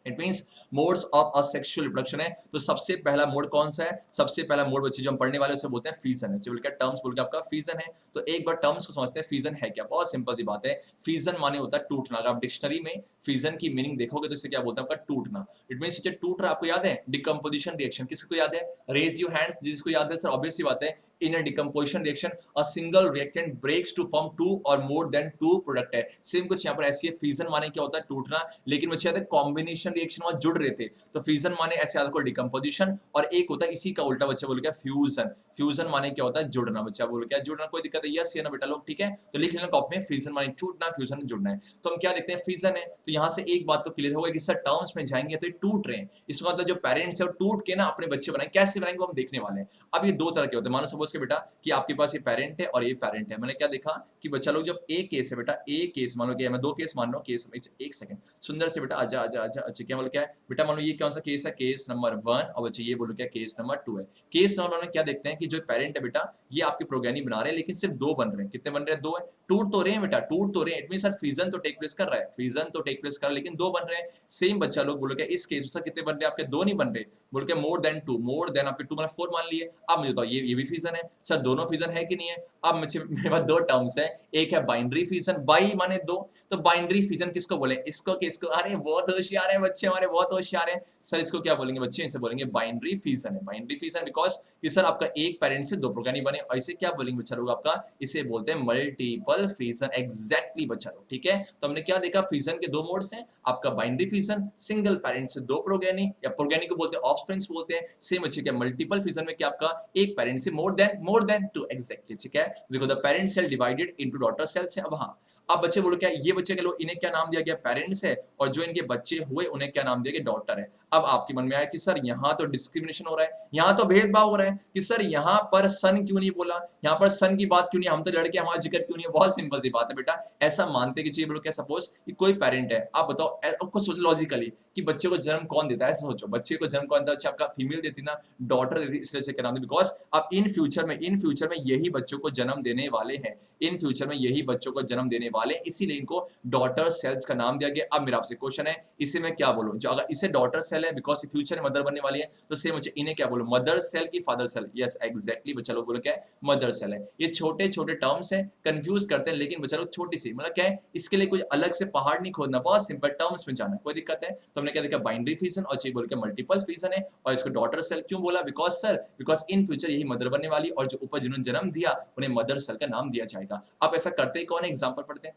It means modes of asexual reproduction है। तो सबसे पहला मोड कौन सा है? सबसे पहला मोड बच्चे जो हम पढ़ने वाले उसे बोलते हैं फीजन है। बोल के टर्म्स बोल के आपका फीजन है। तो एक बार टर्म्स को समझते हैं, फीजन है क्या? बहुत सिंपल सी बात है, फीजन माने होता है टूटना। अगर आप डिक्शनरी में फीजन की मीनिंग देखोगे तो इसे क्या बोलते हैं आपका टूटना। इट मीन्स टूट रहा, आपको याद है डिकम्पोजिशन रिएक्शन, किसको याद है? रेज योर हैंड्स जिसको याद है। सर ऑब्वियस सी बात है, in a decomposition reaction a single reactant breaks to form two or more than two product है। सेम कुछ यहाँ पर ऐसी है, फ्यूजन माने क्या होता है? टूटना। लेकिन बच्चे याद है कॉम्बिनेशन रिएक्शन वहां जुड़ रहे थे, तो फ्यूजन माने ऐसे याद को डिकम्पोजिशन, और एक होता है इसी का उल्टा बच्चा बोल क्या? फ्यूजन। फ्यूजन माने क्या होता है? जुड़ना। बच्चा बोल क्या? जुड़ना। कोई दिक्कत है? यस या ना बेटा लोग? ठीक है, तो लिख लेना कॉपी में, फ्यूजन माने टूटना, फ्यूजन जुड़ना है। तो हम क्या देखते हैं? फ्यूजन है। तो यहाँ से एक बात तो क्लियर होगा कि सर टर्म्स में जाएंगे तो ये टूट रहे हैं, इसका मतलब जो पेरेंट्स है वो टूट के ना अपने बच्चे बनाए, कैसे बनाएंगे वो हम देखने वाले हैं। अब ये दो तरह के होते हैं। मानो सपोज के बेटा कि आपके पास ये पेरेंट है और ये पेरेंट है। मैंने क्या देखा कि बच्चा लोग जब एक केस है बेटा, एक केस मान लो कि मैं दो केस मान रहा हूँ, केस एक सेकंड सुंदर से बेटा आजा आजा आजा। अच्छा क्या बोल क्या है बेटा? मान लो ये कौन सा केस है? Case number 1। और बच्चे ये बोलो क्या? केस नंबर 2 है। केस नंबर 1 में क्या देखते हैं कि जो पेरेंट है बेटा ये आपके प्रोगेनी बना रहे हैं, लेकिन सिर्फ दो बन रहे हैं। कितने बन रहे हैं? दो है। टूट तो रहे हैं बेटा, टूट तो रहे हैं। इट मीन सर फ्यूजन तो टेक प्लेस कर रहा है, फ्यूजन तो टेक प्लेस कर रहा है, लेकिन दो बन रहे हैं। सेम बच्चा लोग बोलो क्या इस केस में सर कितने बन रहे हैं आपके? दो नहीं बन रहे। बोल के मोर देन 2, मोर देन आपके 2 मतलब 4 मान लिए। अब मुझे बताओ ये भी फ्यूजन है सर? दोनों फ्यूजन है कि नहीं है? अब मेरे पास दो टर्म्स है, एक है बाइनरी फ्यूजन, बाई माने दो, तो बाइनरी फ्यूजन किसको बोले? इसको किसको? अरे बहुत होशियार है बच्चे हमारे, बहुत होशियार है। सर इसको क्या बोलेंगे बच्चे? इसे बोलेंगे बाइनरी फ्यूजन है। बाइनरी फ्यूजन बिकॉज कि सर आपका एक पेरेंट से दो प्रोगेनी बने, और इसे क्या बोलेंगे बच्चा लोग आपका? इसे बोलते हैं मल्टीपल फ्यूजन। एग्जैक्टली बच्चा लोग, ठीक है। तो हमने क्या देखा? फ्यूजन के दो मोड्स हैं, आपका बाइनरी फ्यूजन सिंगल पेरेंट से दो प्रोगेनी, या प्रोगेनी को बोलते हैं ऑफस्प्रिंग्स बोलते हैं। सेम बच्चे क्या मल्टीपल फ्यूजन में क्या आपका एक पेरेंट से मोर देन 2। एग्जैक्टली, ठीक है। देखो the parent cell divided into daughter cells है। अब हाँ, अब बच्चे बोलो क्या ये बच्चे के लो इन्हें क्या नाम दिया गया? पेरेंट्स है, और जो इनके बच्चे हुए उन्हें क्या नाम दिया गया? डॉटर है। अब आपके मन में आया कि सर यहाँ तो डिस्क्रिमिनेशन हो रहा है, यहाँ तो भेदभाव हो रहा है कि सर यहाँ पर सन क्यों नहीं बोला, यहाँ पर सन की बात क्यों नहीं, हम तो लड़के हमारा जिक्र क्यों नहीं है? बहुत सिंपल सी बात है बेटा, ऐसा मानते कि चाहिए बोलो क्या? सपोज कि कोई पेरेंट है, आप बताओ आपको सोचो लॉजिकली कि बच्चे को जन्म कौन देता है? ऐसा सोचो, बच्चे को जन्म कौन देता है? अच्छा आपका फीमेल देती ना, डॉटर देती, इसलिए क्या नाम? बिकॉज अब इन फ्यूचर में यही बच्चों को जन्म देने वाले हैं, इन फ्यूचर में यही बच्चों को जन्म देने वाले, इसीलिए इनको डॉटर सेल्स का नाम दिया गया। अब मेरा आपसे क्वेश्चन है, इसे मैं क्या बोलूं? जो अगर इसे डॉटर सेल है बिकॉज फ्यूचर में मदर बनने वाली है, तो सेम बच्चे इन्हें क्या बोलूं? मदर सेल की फादर सेल? यस एग्जैक्टली बच्चा लोग बोलो क्या है? मदर सेल है। ये छोटे छोटे टर्म्स है, कंफ्यूज करते हैं, लेकिन बच्चा लोग छोटी सी मतलब क्या है, इसके लिए कोई अलग से पहाड़ नहीं खोदना, बहुत सिंपल टर्म्स में जाना, कोई दिक्कत है? तो हमने क्या देखा? बाइनरी फ्यूजन, और चाहिए बोल के मल्टीपल फ्यूजन है, और इसको डॉटर सेल क्यों बोला? Because sir because in future यही मदर बनने वाली, और जो ऊपर जिन्होंने जन्म दिया उन्हें मदर सेल का नाम दिया जाएगा। अब ऐसा करते ही कौन है? एग्जांपल पढ़ते हैं।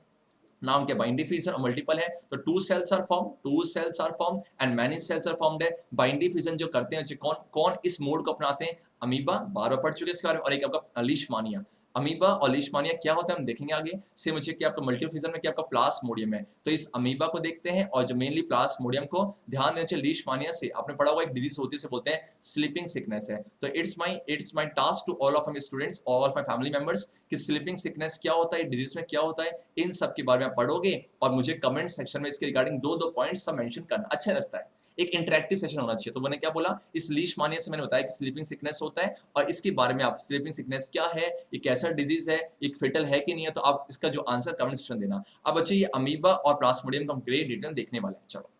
नाम क्या? बाइनरी फ्यूजन और मल्टीपल है, तो two cells are form and many cells are formed है। बाइनरी फ्यूजन जो करते हैं कौन कौन इस मोड को अपनाते हैं? अमीबा, बार बार पढ़ चुके इसके बारे में, और एक आपका लीशमानिया। अमीबा और लीशमानिया क्या होता है हम देखेंगे आगे। सेम मुझे क्या आपका मल्टीफ्यूजन में क्या आपका प्लास्मोडियम है, तो इस अमीबा को देखते हैं, और जो मेनली प्लास्मोडियम को ध्यान देना चाहिए। लीशमानिया से आपने पढ़ा होगा एक डिजीज होती है, बोलते हैं स्लीपिंग सिकनेस है। तो it's my task to all of my students, all of my family members कि स्लीपिंग सिकनेस क्या होता है, डिजीज में क्या होता है, इन सब के बारे में पढ़ोगे, और मुझे कमेंट सेक्शन में इसके रिगार्डिंग दो दो पॉइंट्स सब मेंशन करना अच्छा लगता है। एक इंटरेक्टिव सेशन होना चाहिए। तो मैंने क्या बोला, इस लीशमानिया से मैंने बताया कि स्लीपिंग सिकनेस होता है, और इसके बारे में आप स्लीपिंग सिकनेस क्या है, ये कैसा डिजीज है, एक फेटल है कि नहीं है, तो आप इसका जो आंसर कमेंट सेक्शन देना। अब अच्छा ये अमीबा और प्लास्मोडियम का हम ग्रेट डिटेल देखने वाले हैं। चलो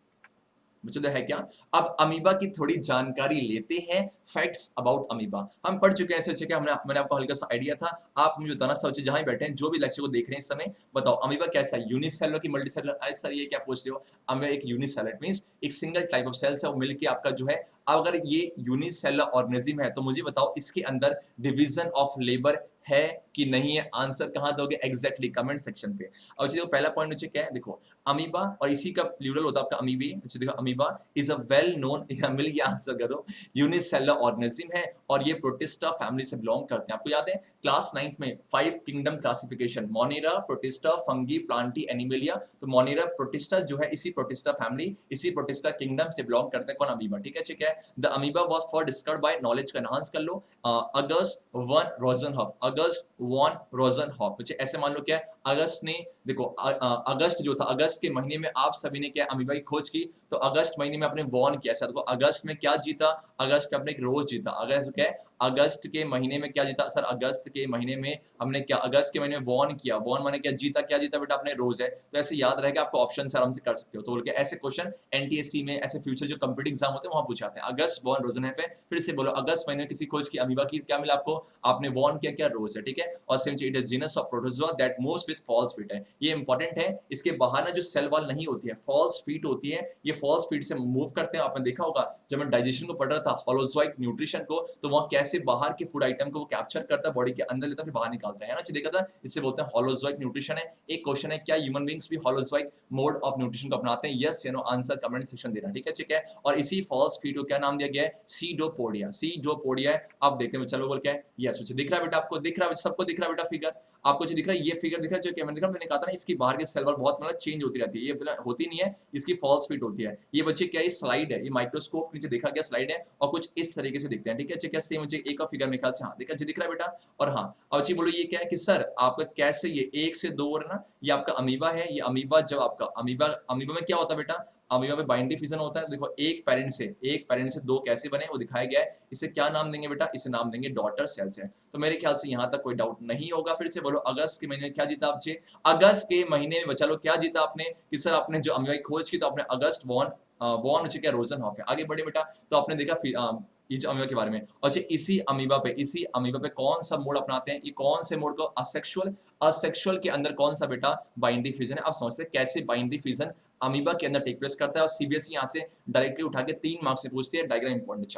मुझे है क्या, अब अमीबा की थोड़ी जानकारी लेते हैं, फैक्ट्स अबाउट अमीबा। हम पढ़ चुके हैं ऐसे कि मैंने आपको हल्का सा आइडिया था। आप मुझे बताना सोचे जहां बैठे हैं, जो भी लेक्चर को देख रहे हैं इस समय, बताओ अमीबा कैसा है? यूनिसेलुलर की मल्टीसेलुलर? अरे सर ये क्या पूछ रहे हो? अमीबा एक यूनिसेलुलर मींस एक सिंगल टाइप ऑफ सेल्स है, वो मिलके आपका जो है, अगर ये यूनिसेलुलर ऑर्गेनिज्म है तो मुझे बताओ इसके अंदर डिवीजन ऑफ लेबर है कि नहीं है? आंसर कहां दोगे? एग्जैक्टली कमेंट सेक्शन पे। और देखो पहला पॉइंट नीचे क्या है, देखो अमीबा, और इसी का प्लूरल होता है आपका अमीबे। देखो amoeba is a well known, मिल गया आंसर कर दो, यूनिसेलुलर ऑर्गेनिज्म है, और ये प्रोटिस्टा फैमिली से बिलोंग करते हैं। आपको याद है क्लास 9th में 5 kingdom classification, Monera, protista, fungi, Plantae, animalia. तो मोनेरा प्रोटिस्टा जो है इसी प्रोटिस्टा फैमिली, इसी प्रोटिस्टा किंगडम से बिलोंग करते हैं। कौन? अमीबा, ठीक है ठीक है। The amoeba was for discovered by, knowledge का एनहांस कर लो, अगस्ट 1 रोजनहफ, अगस्त वॉन रोजनहॉफ। बच्चे ऐसे मान लो क्या है, अगस्त ने देखो अगस्त जो था, अगस्त के महीने में आप सभी ने क्या अमीबा की खोज की, तो अगस्त महीने में आपने वॉन किया। सर को अगस्त में क्या जीता, अगस्त में आपने एक रोज जीता। अगस्त क्या है, अगस्त के महीने में क्या जीता सर, अगस्त के महीने में हमने क्या, अगस्त के महीने में वॉन किया। वॉन माने क्या, जीता। क्या जीता बेटा, आपने रोज है। तो ऐसे याद रहेगा, आपको ऑप्शन से आराम से कर सकते हो। तो बोल के ऐसे क्वेश्चन एनटीएससी में, ऐसे फ्यूचर जो कंपटीटिव एग्जाम होते हैं वहां पूछे जाते हैं। अगस्त वॉन रोजन है पे, फिर से बोलो, अगस्त महीने में किसी खोज की अमीबा की, क्या मिला आपको, आपने वॉन किया, क्या रोज है, ठीक है। और सेम चीज, it is genus of protozoa that moves with false feet है। ये इंपॉर्टेंट है, इसके बाहर ना जो सेल वॉल नहीं होती है, फॉल्स फीट होती है, ये फॉल्स फीट से मूव करते हैं। आपने देखा होगा जब मैं डाइजेशन को पढ़ रहा था, होलोजोइक न्यूट्रिशन को, तो वहां कैसे बाहर के फूड आइटम को कैप्चर करता है, बॉडी के अंदर लेता है, फिर बाहर निकालता है ना। देखा था, इससे बोलते हैं होलोजोइक न्यूट्रिशन है। एक क्वेश्चन है, क्या ह्यूमन बींग्स भी होलोजोइक मोड ऑफ न्यूट्रिशन को अपनाते हैं? यस या नो आंसर कमेंट सेक्शन देना, ठीक है, ठीक है। और इसी फॉल्स फीट को क्या नाम दिया गया है, सीडोपोडिया। सीडोपोडिया है। अब देखते हैं चलो, बोल क्या है, यस बच्चे दिख रहा है बेटा, आपको दिख रहा है, सबको दिख रहा है बेटा फिगर, आपको जो दिख रहा है, ये फिगर दिख रहा है जो कैमरा दिख रहा है। मैंने कहा था ना, इसकी बाहर के सेल वॉल बहुत मतलब चेंज होती रहती है, ये होती नहीं है, इसकी फॉल्स फिट होती है। ये बच्चे क्या, ये स्लाइड है, ये माइक्रोस्कोप नीचे देखा गया स्लाइड है, और कुछ इस तरीके से दिखते हैं, ठीक है। क्या सेम मुझे एक और फिगर में ख्याल से, हाँ देखा, दिख रहा है बेटा। और हाँ, अब अच्छी बोलो, ये क्या है कि सर आपका कैसे ये 1 से 2 और ना, ये आपका अमीबा है। ये अमीबा, जब आपका अमीबा, अमीबा में क्या होता है बेटा, अमीबा में बाइंडिंग फिजन होता है। देखो, एक पेरेंट से 2 कैसे बने वो दिखाया गया है। इसे क्या नाम देंगे बेटा, इसे नाम देंगे डॉटर सेल्स है। तो मेरे ख्याल से यहाँ तक कोई डाउट नहीं होगा। फिर से बोलो, अगस्त के महीने में क्या जीता आपने, अगस्त के महीने में बचा लो क्या जीता आपने, कि सर आपने जो अमीबा की खोज की, तो आपने अगस्त वॉन वॉन क्या रोजनहॉफ है। आगे बढ़े बेटा, तो आपने देखा ये जो अमीबा के बारे में। अच्छा, इसी अमीबा पे कौन सा मोड अपनाते हैं, ये कौन से मोड को, असेक्सुअल। असेक्सुअल के अंदर कौन सा बेटा, बाइंडिंग फिजन है। आप समझते हैं कैसे बाइंडिंग फिजन अमीबा के अंदर टेक प्लेस करता है। और सीबीएसई यहाँ से डायरेक्टली उठा के 3 मार्क्स से पूछती है, डायग्राम इंपॉर्टेंट।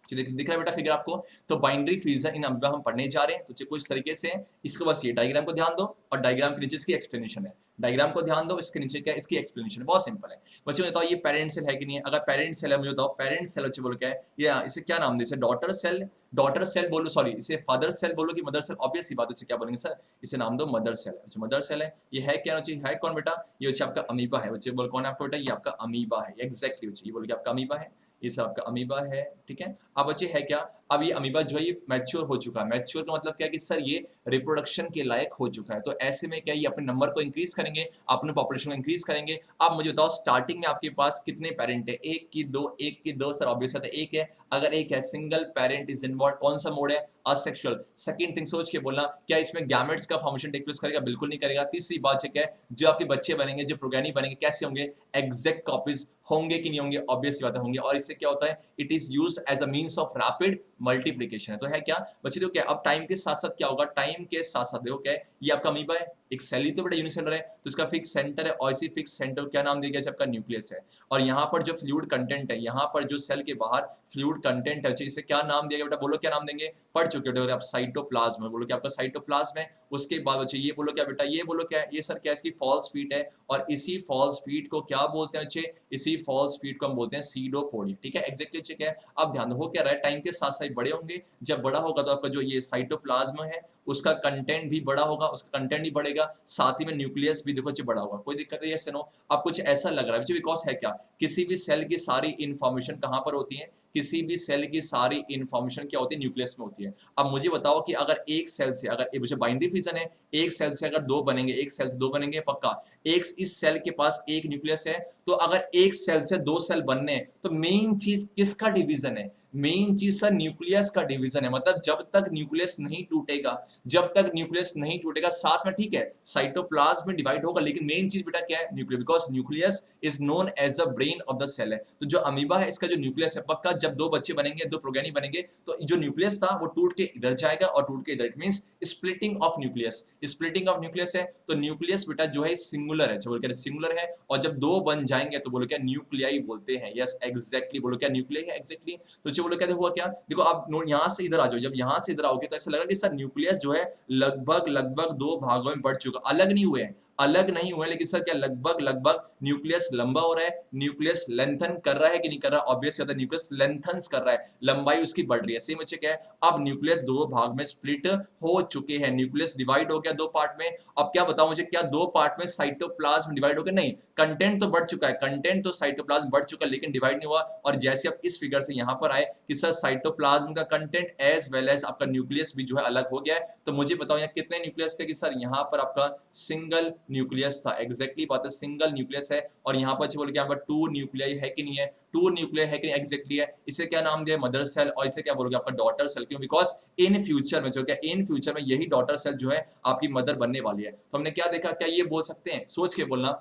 चलो दिख रहा है बेटा फिगर आपको। तो बाइंडरी फिजन इन अमीबा हम पढ़ने जा रहे हैं, तो कुछ तरीके से इसको, बस ये डायग्राम को ध्यान दो, और डायग्राम के नीचे इसकी एक्सप्लेनेशन है। डायग्राम को ध्यान दो, इसके नीचे क्या, इसकी एक्सप्लेनेशन है, बहुत सिंपल है। बच्चों बताओ, ये पेरेंट सेल है कि नहीं है? अगर पेरेंट सेल है, मुझे बताओ पेरेंट सेल बच्चे बोलो क्या है, ये इसे क्या नाम दे, इसे डॉटर सेल, डॉटर सेल बोलो, सॉरी इसे फादर सेल बोलो कि मदर सेल, ऑब्वियस सी बात है, इसे क्या बोलेंगे सर, इसे नाम दो मदर सेल। अच्छा, मदर सेल है। ये है क्या बच्चे, है कौन बेटा, ये बच्चे आपका अमीबा है। बच्चे बोल कौन है आपको बेटा, ये आपका अमीबा है, एग्जैक्टली बच्चे, ये बोलो कि आपका अमीबा है, ये सब आपका अमीबा है, ठीक है। अब बच्चे है क्या, अब ये अमीबा जो है ये मैच्योर हो चुका है। मैच्योर का मतलब क्या है कि सर ये रिप्रोडक्शन के लायक हो चुका है। तो ऐसे में क्या, ये अपने नंबर को इंक्रीज करेंगे, अपने पॉपुलेशन को इंक्रीज करेंगे। अब मुझे बताओ, स्टार्टिंग में आपके पास कितने पेरेंट है, 1 की 2, 1 की 2, सर ऑब्वियस है 1 है। अगर 1 है, सिंगल पेरेंट इज इन्वॉल्व, कौन सा मोड है, असेक्सुअल। सेकंड थिंग सोच के बोलना, क्या इसमें गैमेट्स का फॉर्मेशन टेक प्लेस करेगा, बिल्कुल नहीं करेगा। तीसरी बात है क्या, जो आपके बच्चे बनेंगे, जो प्रोगेनी बनेंगे, कैसे होंगे, एग्जैक्ट कॉपीज होंगे कि नहीं होंगे, ऑब्वियस बात होंगे। और इससे क्या होता है, it is used as a means of rapid multiplication है। तो है क्या बच्चे, देखो क्या, अब टाइम के साथ साथ क्या होगा, टाइम के साथ साथ देखो क्या है, ये आपका अमीबा है, एक सेल ही तो बड़ा यूनिसेलुलर है, तो इसका फिक्स सेंटर है, और इसी फिक्स सेंटर क्या नाम दिया गया, आपका न्यूक्लियस है। और यहाँ पर जो फ्लूइड कंटेंट है, यहाँ पर जो सेल के बाहर फ्लूइड कंटेंट है, इसे क्या नाम दिया गया बेटा, बोलो क्या नाम देंगे, पढ़ चुके हो आप, साइटोप्लाज्म, बोलो क्या आपका साइटोप्लाज्म है। उसके बाद बच्चे ये बोलो क्या बेटा, ये बोलो क्या है, ये सर क्या, इसकी फॉल्स फीट है। और इसी फॉल्स फीट को क्या बोलते हैं बच्चे, इसी फॉल्स फीट को हम बोलते हैं सीडोपोडिया, ठीक है, एग्जैक्टली ठीक है। अब ध्यान हो क्या रहा है, टाइम के साथ साथ बड़े होंगे, जब बड़ा होगा तो आपका जो ये साइटोप्लाज्म है उसका कंटेंट भी बड़ा होगा, उसका कंटेंट भी बढ़ेगा, साथ ही में न्यूक्लियस भी देखो बड़ा होगा। कोई दिक्कत नहीं है, ऐसे नो। अब कुछ ऐसा लग रहा है बिकॉज है क्या, किसी भी सेल की सारी इंफॉर्मेशन कहां पर होती है, किसी भी सेल की सारी इंफॉर्मेशन क्या होती है, न्यूक्लियस में होती है। अब मुझे बताओ कि अगर एक सेल से, अगर बाइंडिंग फिजन है, एक सेल से अगर 2 बनेंगे, एक सेल से 2 बनेंगे पक्का, एक इस सेल के पास एक न्यूक्लियस है, तो अगर एक सेल से 2 सेल बनने, तो मेन चीज किसका डिवीजन है, मेन चीज सर न्यूक्लियस का डिवीजन है। मतलब जब तक न्यूक्लियस नहीं टूटेगा, जब तक न्यूक्लियस नहीं टूटेगा, साथ में ठीक है साइटोप्लाज्म में डिवाइड होगा, लेकिन मेन चीज बेटा क्या है, nucleus, because nucleus is known as a brain of the cell है। तो जो अमीबा है इसका जो न्यूक्लियस है, पक्का जब 2 बच्चे बनेंगे, 2 प्रोगेनी बनेंगे, तो जो न्यूक्लियस था वो टूट के इधर जाएगा और टूट के इधर, it means splitting of nucleus. Splitting of nucleus है, तो न्यूक्लियस बेटा जो है सिंगुलर है, बोल क्या सिंगुलर है। और जब 2 बन जाएंगे तो बोलो क्या, न्यूक्लियाई बोलते हैं। यस एग्जैक्टली, बोलो क्या, न्यूक्लियाई है एग्जैक्टली। तो बोलो क्या, हुआ क्या, देखो आप यहाँ से इधर आ जाओ, जब यहाँ से इधर आओगे तो ऐसा लगा कि सर न्यूक्लियस जो है लगभग 2 भागों में बढ़ चुका, अलग नहीं हुए हैं, अलग नहीं हुए, लेकिन सर क्या लगभग लगभग न्यूक्लियस लंबा हो रहा है, न्यूक्लियस लेंथन कर रहा है कि नहीं कर रहा? ऑब्वियस होता है न्यूक्लियस लेंथन्स कर रहा है, लंबाई उसकी बढ़ रही है। सेम बच्चे क्या है, अब न्यूक्लियस दो भाग में स्प्लिट हो चुके हैं, न्यूक्लियस डिवाइड हो गया दो पार्ट में। अब क्या बताओ मुझे, क्या दो पार्ट में साइटोप्लाज्म डिवाइड हो गया? नहीं, कंटेंट तो बढ़ चुका है, कंटेंट तो साइटोप्लाज्म बढ़ चुका है, लेकिन डिवाइड नहीं हुआ। और जैसे आप इस फिगर से यहां पर आए कि सर साइटोप्लाज्म का कंटेंट एज वेल एज आपका न्यूक्लियस भी जो है अलग हो गया है, तो मुझे बताओ यहाँ कितने न्यूक्लियस थे? कि सर यहाँ पर आपका सिंगल न्यूक्लियस था। एग्जैक्टली बात है, सिंगल न्यूक्लियस है। और यहाँ पर बोल के यहाँ पर टू न्यूक्लियाई है कि नहीं है? टू न्यूक्लियाई है कि नहीं? एग्जैक्टली है। इसे क्या नाम दिया? Mother cell. और इसे क्या बोलोगे? आपका डॉटर सेल। क्यों? बिकॉज इन फ्यूचर में जो क्या, इन फ्यूचर में यही डॉटर सेल जो है आपकी मदर बनने वाली है। तो हमने क्या देखा? क्या ये बोल सकते हैं, सोच के बोलना,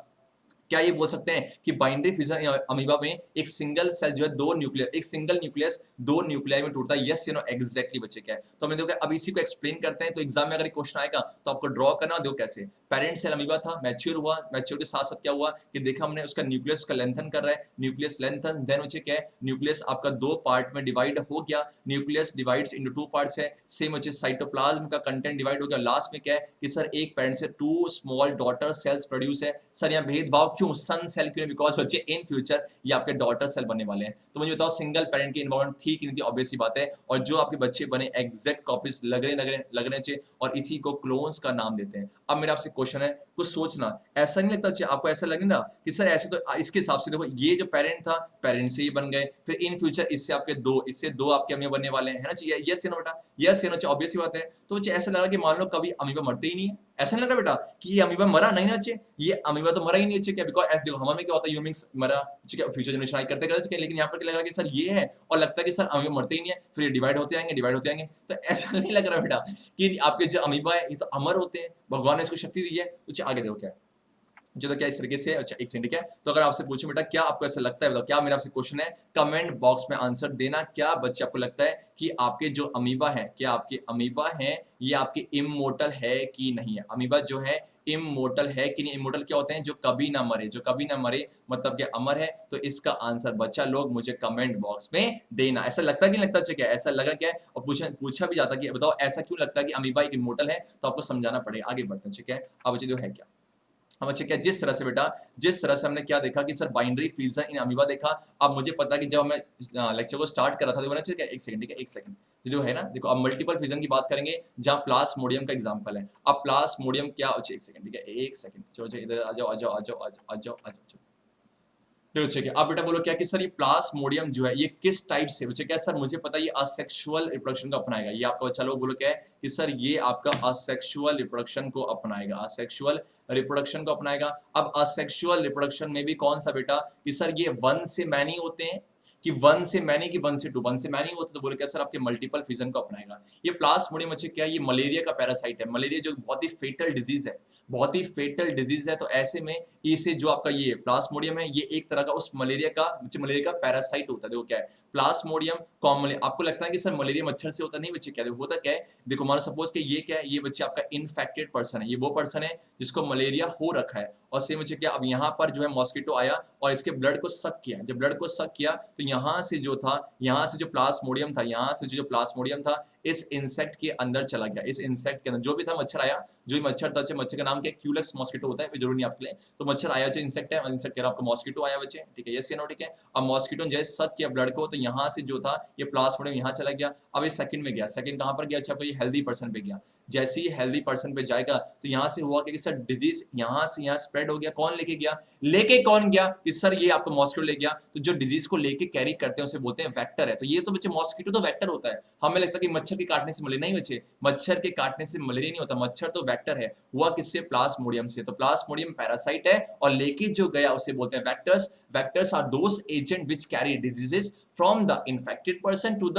क्या ये बोल सकते हैं कि बाइनरी फिजन अमीबा में एक सिंगल सेल जो है दो न्यूक्लियस, एक सिंगल न्यूक्लियस दो न्यूक्लियाई में टूटता है? यस, यू नो, एग्जैक्टली बच्चे क्या है। तो हमने देखा, अब इसी को एक्सप्लेन करते हैं। तो एग्जाम में अगर क्वेश्चन आएगा तो आपको ड्रॉ करना, देखो कैसे पेरेंट सेल अमीबा था, मैच्योर हुआ, मैच्योर के साथ साथ क्या हुआ कि देखा हमने उसका न्यूक्लियस उसका लेंथन कर रहा है, न्यूक्लियस लेंथन, देन बच्चे क्या है, न्यूक्लियस आपका दो पार्ट में डिवाइड हो गया, nucleus divides into two parts है। सेम बच्चे साइटोप्लाज्म का कंटेंट डिवाइड हो गया। लास्ट में क्या है कि सर एक पेरेंट से two small daughter cells produce है। सर यहाँ भेदभाव क्यों? सन सेल क्यों? बिकॉज बच्चे इन फ्यूचर ये आपके डॉटर सेल बनने वाले हैं। तो मुझे बताओ सिंगल पेरेंट की इन्वॉल्वमेंट थी कि नहीं थी? ऑब्वियस सी बात है। और जो आपके बच्चे बने एग्जैक्ट कॉपीज लग रहे चाहिए, और इसी को क्लोन्स का नाम देते हैं। अब मेरा आपसे क्वेश्चन है, कुछ सोचना, ऐसा नहीं लगता चाहिए आपको? ऐसा लगे ना कि सर ऐसे, तो इसके हिसाब से देखो, ये जो पेरेंट था, पेरेंट से ही बन गए, फिर इन फ्यूचर इससे दो आपके अमीबा बनने वाले हैं, है ना चाहिए? यस या नो बेटा? यस या नो? ऑब्वियस सी बात है। तो ऐसा लग रहा कि मान लो कभी अमीबा मरते ही नहीं है, ऐसा नहीं लग रहा बेटा कि ये अमीबा मरा नहीं ना चाहिए? ये अमीबा तो मरा ही नहीं चाहिए। क्या? बिकॉज ऐसे देखो हमारे में क्या होता है, ह्यूमंस मरा, ठीक है, फ्यूचर जनरेशन आई करते करते, लेकिन यहाँ पर क्या लग रहा है कि सर ये है, और लगता है कि सर अमीबा मरते ही नहीं है, फिर डिवाइड होते आएंगे, डिवाइड होते आएंगे। तो ऐसा नहीं लग रहा बेटा कि आपके जो अमीबा है ये तो अमर होते हैं, भगवान ने इसको शक्ति दी है। तो आगे देखो क्या है, जो तो क्या इस तरीके से, अच्छा एक सेकंड, ठीक है। तो अगर आपसे पूछूं बेटा क्या आपको ऐसा लगता है, बताओ क्या मेरा आपसे क्वेश्चन है, कमेंट बॉक्स में आंसर देना। क्या बच्चे आपको लगता है कि आपके जो अमीबा है, क्या आपके अमीबा है ये आपके इमोर्टल है कि नहीं है? अमीबा जो है इमोर्टल है कि नहीं? इमोर्टल क्या होते हैं? जो कभी ना मरे, जो कभी ना मरे मतलब कि अमर है। तो इसका आंसर बच्चा लोग मुझे कमेंट बॉक्स में देना। ऐसा लगता है कि नहीं लगता? अच्छा क्या ऐसा लगा क्या है? और पूछा भी जाता कि बताओ ऐसा क्यों लगता है कि अमीबा एक इमोर्टल है? तो आपको समझाना पड़ेगा। आगे बढ़ते हैं, ठीक है। अब बच्चे जो है क्या, हम अच्छे क्या, जिस तरह से बेटा, जिस तरह से हमने क्या देखा कि sir binary fission in amoeba देखा। अब मुझे पता कि जब मैं लेक्चर को स्टार्ट कर रहा था तो मैंने क्या, एक सेकंड, ठीक है, एक सेकंड, जो है ना, देखो अब मल्टीपल फिजन की बात करेंगे जहां प्लास्मोडियम का एग्जांपल है। अब प्लास्मोडियम क्या, अच्छा एक सेकंड, ठीक है, एक सेकंड, चलो इधर आ जाओ आ जाओ आ जाओ आ जाओ आ जाओ। चलो ठीक है, अब बेटा बोलो क्या कि सर ये प्लास्मोडियम जो है ये किस टाइप से, बच्चे क्या सर मुझे पता है ये असेक्सुअल रिप्रोडक्शन को अपनाएगा। ये आपका बच्चा लोग बोलो क्या है कि सर ये आपका असेक्सुअल रिप्रोडक्शन को अपनाएगा, असेक्सुअल रिप्रोडक्शन को अपनाएगा। अब असेक्सुअल रिप्रोडक्शन में भी कौन सा बेटा कि सर ये वन से मैनी होते हैं, कि वन से मैनी, कि वन से टू, वन से मैनी होते तो बोले क्या सर आपके मल्टीपल फिजन को अपनाएगा। ये प्लास्मोडियम बच्चे क्या, ये मलेरिया का पैरासाइट है। मलेरिया जो बहुत ही फेटल डिजीज है, बहुत ही फेटल डिजीज है। तो ऐसे में इसे जो आपका ये प्लास्मोडियम है ये एक तरह का उस मलेरिया का पैरासाइट होता है। देखो क्या है प्लास्मोडियम कॉमन, आपको लगता है कि सर मलेरिया मच्छर से होता नहीं बच्चे, क्या होता क्या है, देखो मानो सपोज कि ये क्या है, ये बच्चे आपका इन्फेक्टेड पर्सन है, ये वो पर्सन है जिसको मलेरिया हो रखा है। और सेम बच्चे क्या, अब यहाँ पर जो है मॉस्किटो आया और इसके ब्लड को सक किया। जब ब्लड को सक किया तो यहाँ से जो था, यहाँ से जो प्लास्मोडियम था, यहाँ से जो प्लास्मोडियम था इस इंसेक्ट के अंदर चला गया। इस इंसेक्ट के अंदर जो भी था, मच्छर आया, जो भी मच्छर था, मच्छर का नाम क्या है, क्यूलेक्स मॉस्किटो होता है, जरूरी नहीं आपके लिए। तो मच्छर आया, जो इंसेक्ट है, इंसेक्ट कह रहा आपका मॉस्किटो आया बच्चे, ठीक है, यस या नो, ठीक है। अब मॉस्किटो जैसे सक किया ब्लड को, तो यहाँ से जो था ये प्लास्मोडियम यहाँ चला गया। अब ये सेकंड में गया, सेकंड कहाँ पर गया, अच्छा ये हेल्दी पर्सन पे गया। जैसे ही हेल्दी पर्सन पे जाएगा तो यहाँ से हुआ कि सर डिजीज यहाँ से यहाँ स्प्रेड हो गया। कौन लेके गया, लेके कौन गया कि सर ये आपको मॉस्किटो ले गया। तो जो डिजीज को लेके कैरी करते हैं उसे बोलते हैं वेक्टर है। तो ये तो बच्चे मॉस्किटो तो वेक्टर होता है। हमें लगता है कि मच्छर के काटने से मलेरिया, नहीं बच्चे, मच्छर के काटने से मलेरिया नहीं होता, मच्छर तो वेक्टर है। हुआ किससे, प्लास्मोडियम से। तो प्लास्मोडियम पैरासाइट है और लेके जो गया उसे बोलते हैं vectors. Vectors are those agent which carry diseases from the infected person to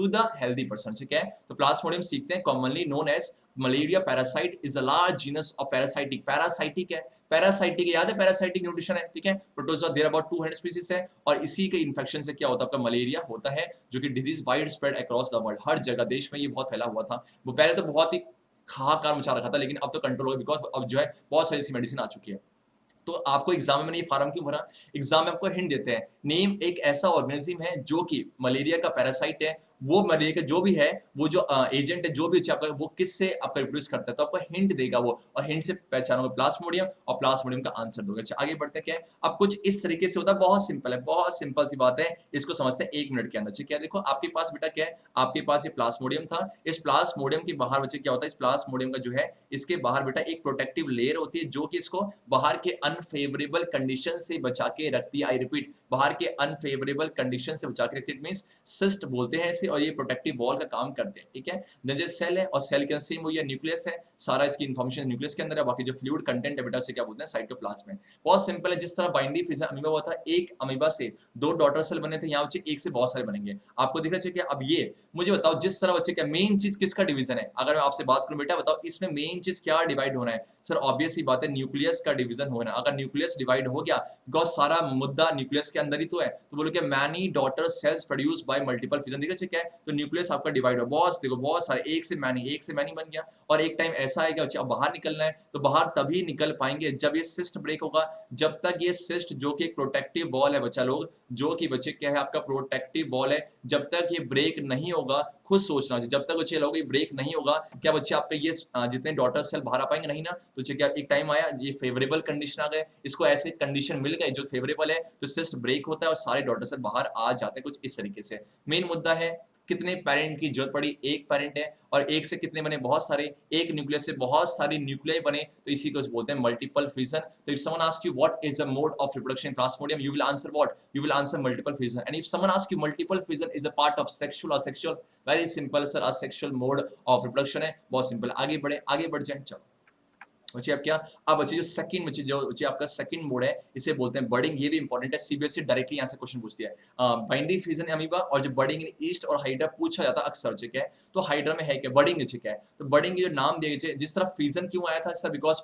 the healthy person, ठीक है। तो प्लास्मोडियम सीखते हैं commonly known as malaria parasite is a large genus of parasitic, parasitic है, पैरासाइटिक याद है, पैरासाइटिक न्यूट्रिशन है, ठीक है। प्रोटोजोआ देयर अबाउट 200 स्पीशीज है और इसी के इन्फेक्शन से क्या होता है, आपका मलेरिया होता है, जो कि disease wide spread across the world, हर जगह देश में ये बहुत फैला हुआ था। वो पहले तो बहुत ही हाहाकार मचा रखा था, लेकिन अब तो कंट्रोल हो गया, बिकॉज अब जो है बहुत सारी ऐसी मेडिसिन आ चुकी है। तो आपको एग्जाम में मैंने ये फार्म क्यों भरा, एग्जाम में आपको हिंट देते हैं, नेम एक ऐसा ऑर्गेनिज्म है जो कि मलेरिया का पैरासाइट है वो मलेरिया जो भी है, वो जो एजेंट है, जो भी आपका वो किससे आपका रिप्रोड्यूस करता है, तो आपको हिंट देगा वो, और हिंट से पहचानोगे प्लाज्मोडियम, और प्लाज्मोडियम का आंसर दोगे। अच्छा आगे बढ़ते क्या है, अब कुछ इस तरीके से होता है, बहुत सिंपल है, बहुत सिंपल सी बात है, इसको समझते हैं 1 मिनट के अंदर। ठीक है, देखो आपके पास बेटा क्या है, आपके पास ये प्लाज्मोडियम था, इस प्लाज्मोडियम के बाहर बच्चे क्या होता है, इस प्लाज्मोडियम का जो है, इसके बाहर बेटा एक प्रोटेक्टिव लेयर होती है, जो कि इसको बाहर के अनफेवरेबल कंडीशन से बचा के रखती है। आई रिपीट, बाहर के अनफेवरेबल कंडीशन से बचा के रखती है, इट मींस सिस्ट बोलते हैं इसे, और ये प्रोटेक्टिव वॉल का काम करते हैं। ठीक है, जो सेल है, और सेल के सेम वही न्यूक्लियस है, सारा इसकी इन्फॉर्मेशन न्यूक्लियस के अंदर है, बाकी जो फ्लूइड कंटेंट है बेटा उसे क्या बोलते हैं, साइटोप्लाज्म में। बहुत सिंपल है, जिस तरह बाइंडी फिजन अमीबा हुआ था, एक अमीबा से 2 डॉटर सेल बने थे, यहाँ बच्चे एक से बहुत सारे बनेंगे। आपको दिख रहा है क्या? अब ये मुझे बताओ, जिस तरह बच्चे क्या मेन चीज किसका डिवीजन है, अगर मैं आपसे बात करूं बेटा, बताओ इसमें मेन चीज क्या डिवाइड होना है? सर ऑब्वियस ही बात है, न्यूक्लियस का डिवीजन होना है। अगर न्यूक्लियस डिवाइड हो गया, बिकॉज सारा मुद्दा न्यूक्लियस के अंदर ही तो है, तो बोलो क्या, many daughter cells produce by multiple fission. देखिए क्या है, तो न्यूक्लियस आपका डिवाइड हो, बहुत देखो बहुत सारे, एक से मैनी बन गया, और एक टाइम ऐसा आएगा बच्चे अब बाहर निकलना है, तो बाहर तभी निकल पाएंगे जब ये सिस्ट ब्रेक होगा। जब तक ये सिस्ट, जो कि एक प्रोटेक्टिव वॉल है बच्चा लोग, जो कि बच्चे क्या है आपका प्रोटेक्टिव वॉल है, जब तक ये ब्रेक नहीं होगा, खुद सोचना चाहिए, जब तक बच्चे लोग ये ब्रेक नहीं होगा, क्या बच्चे आपके ये जितने डॉटर सेल बाहर आ पाएंगे? नहीं ना। तो बच्चे क्या एक टाइम आया, ये फेवरेबल कंडीशन आ गए, इसको ऐसे कंडीशन मिल गए जो फेवरेबल है, तो सिस्ट ब्रेक होता है और सारे डॉटर सेल बाहर आ जाते हैं, कुछ इस तरीके से। मेन मुद्दा है कितने पेरेंट की जरूरत पड़ी, एक पेरेंट है, और एक से कितने बने, बहुत सारे, एक न्यूक्लियस से बहुत सारी न्यूक्लियाई बने, तो इसी को बोलते हैं मल्टीपल फिजन। तो if someone ask you what is the mode of reproduction in Plasmodium, you will answer what, you will answer multiple fission. And if someone ask you multiple fission is a part of sexual, asexual, very simple sir, asexual mode of reproduction है, बहुत simple. आगे बढ़ जाए, चलो बच्चे अब क्या, अब बच्चे जो सेकंड बच्चे जो बच्चे आपका सेकंड मोड है, इसे बोलते हैं बर्डिंग। ये भी इंपॉर्टेंट है, सीबीएसई डायरेक्टली यहाँ से क्वेश्चन पूछती है। बाइंडिंग फिजन अमीबा और जो बर्डिंग इन ईस्ट और हाइड्रा पूछा जाता है अक्सर, ठीक है, तो हाइड्रा में है क्या, बर्डिंग ठीक है, तो बर्डिंग जो नाम दिया गया, जिस तरह फिजन क्यों आया था सर, बिकॉज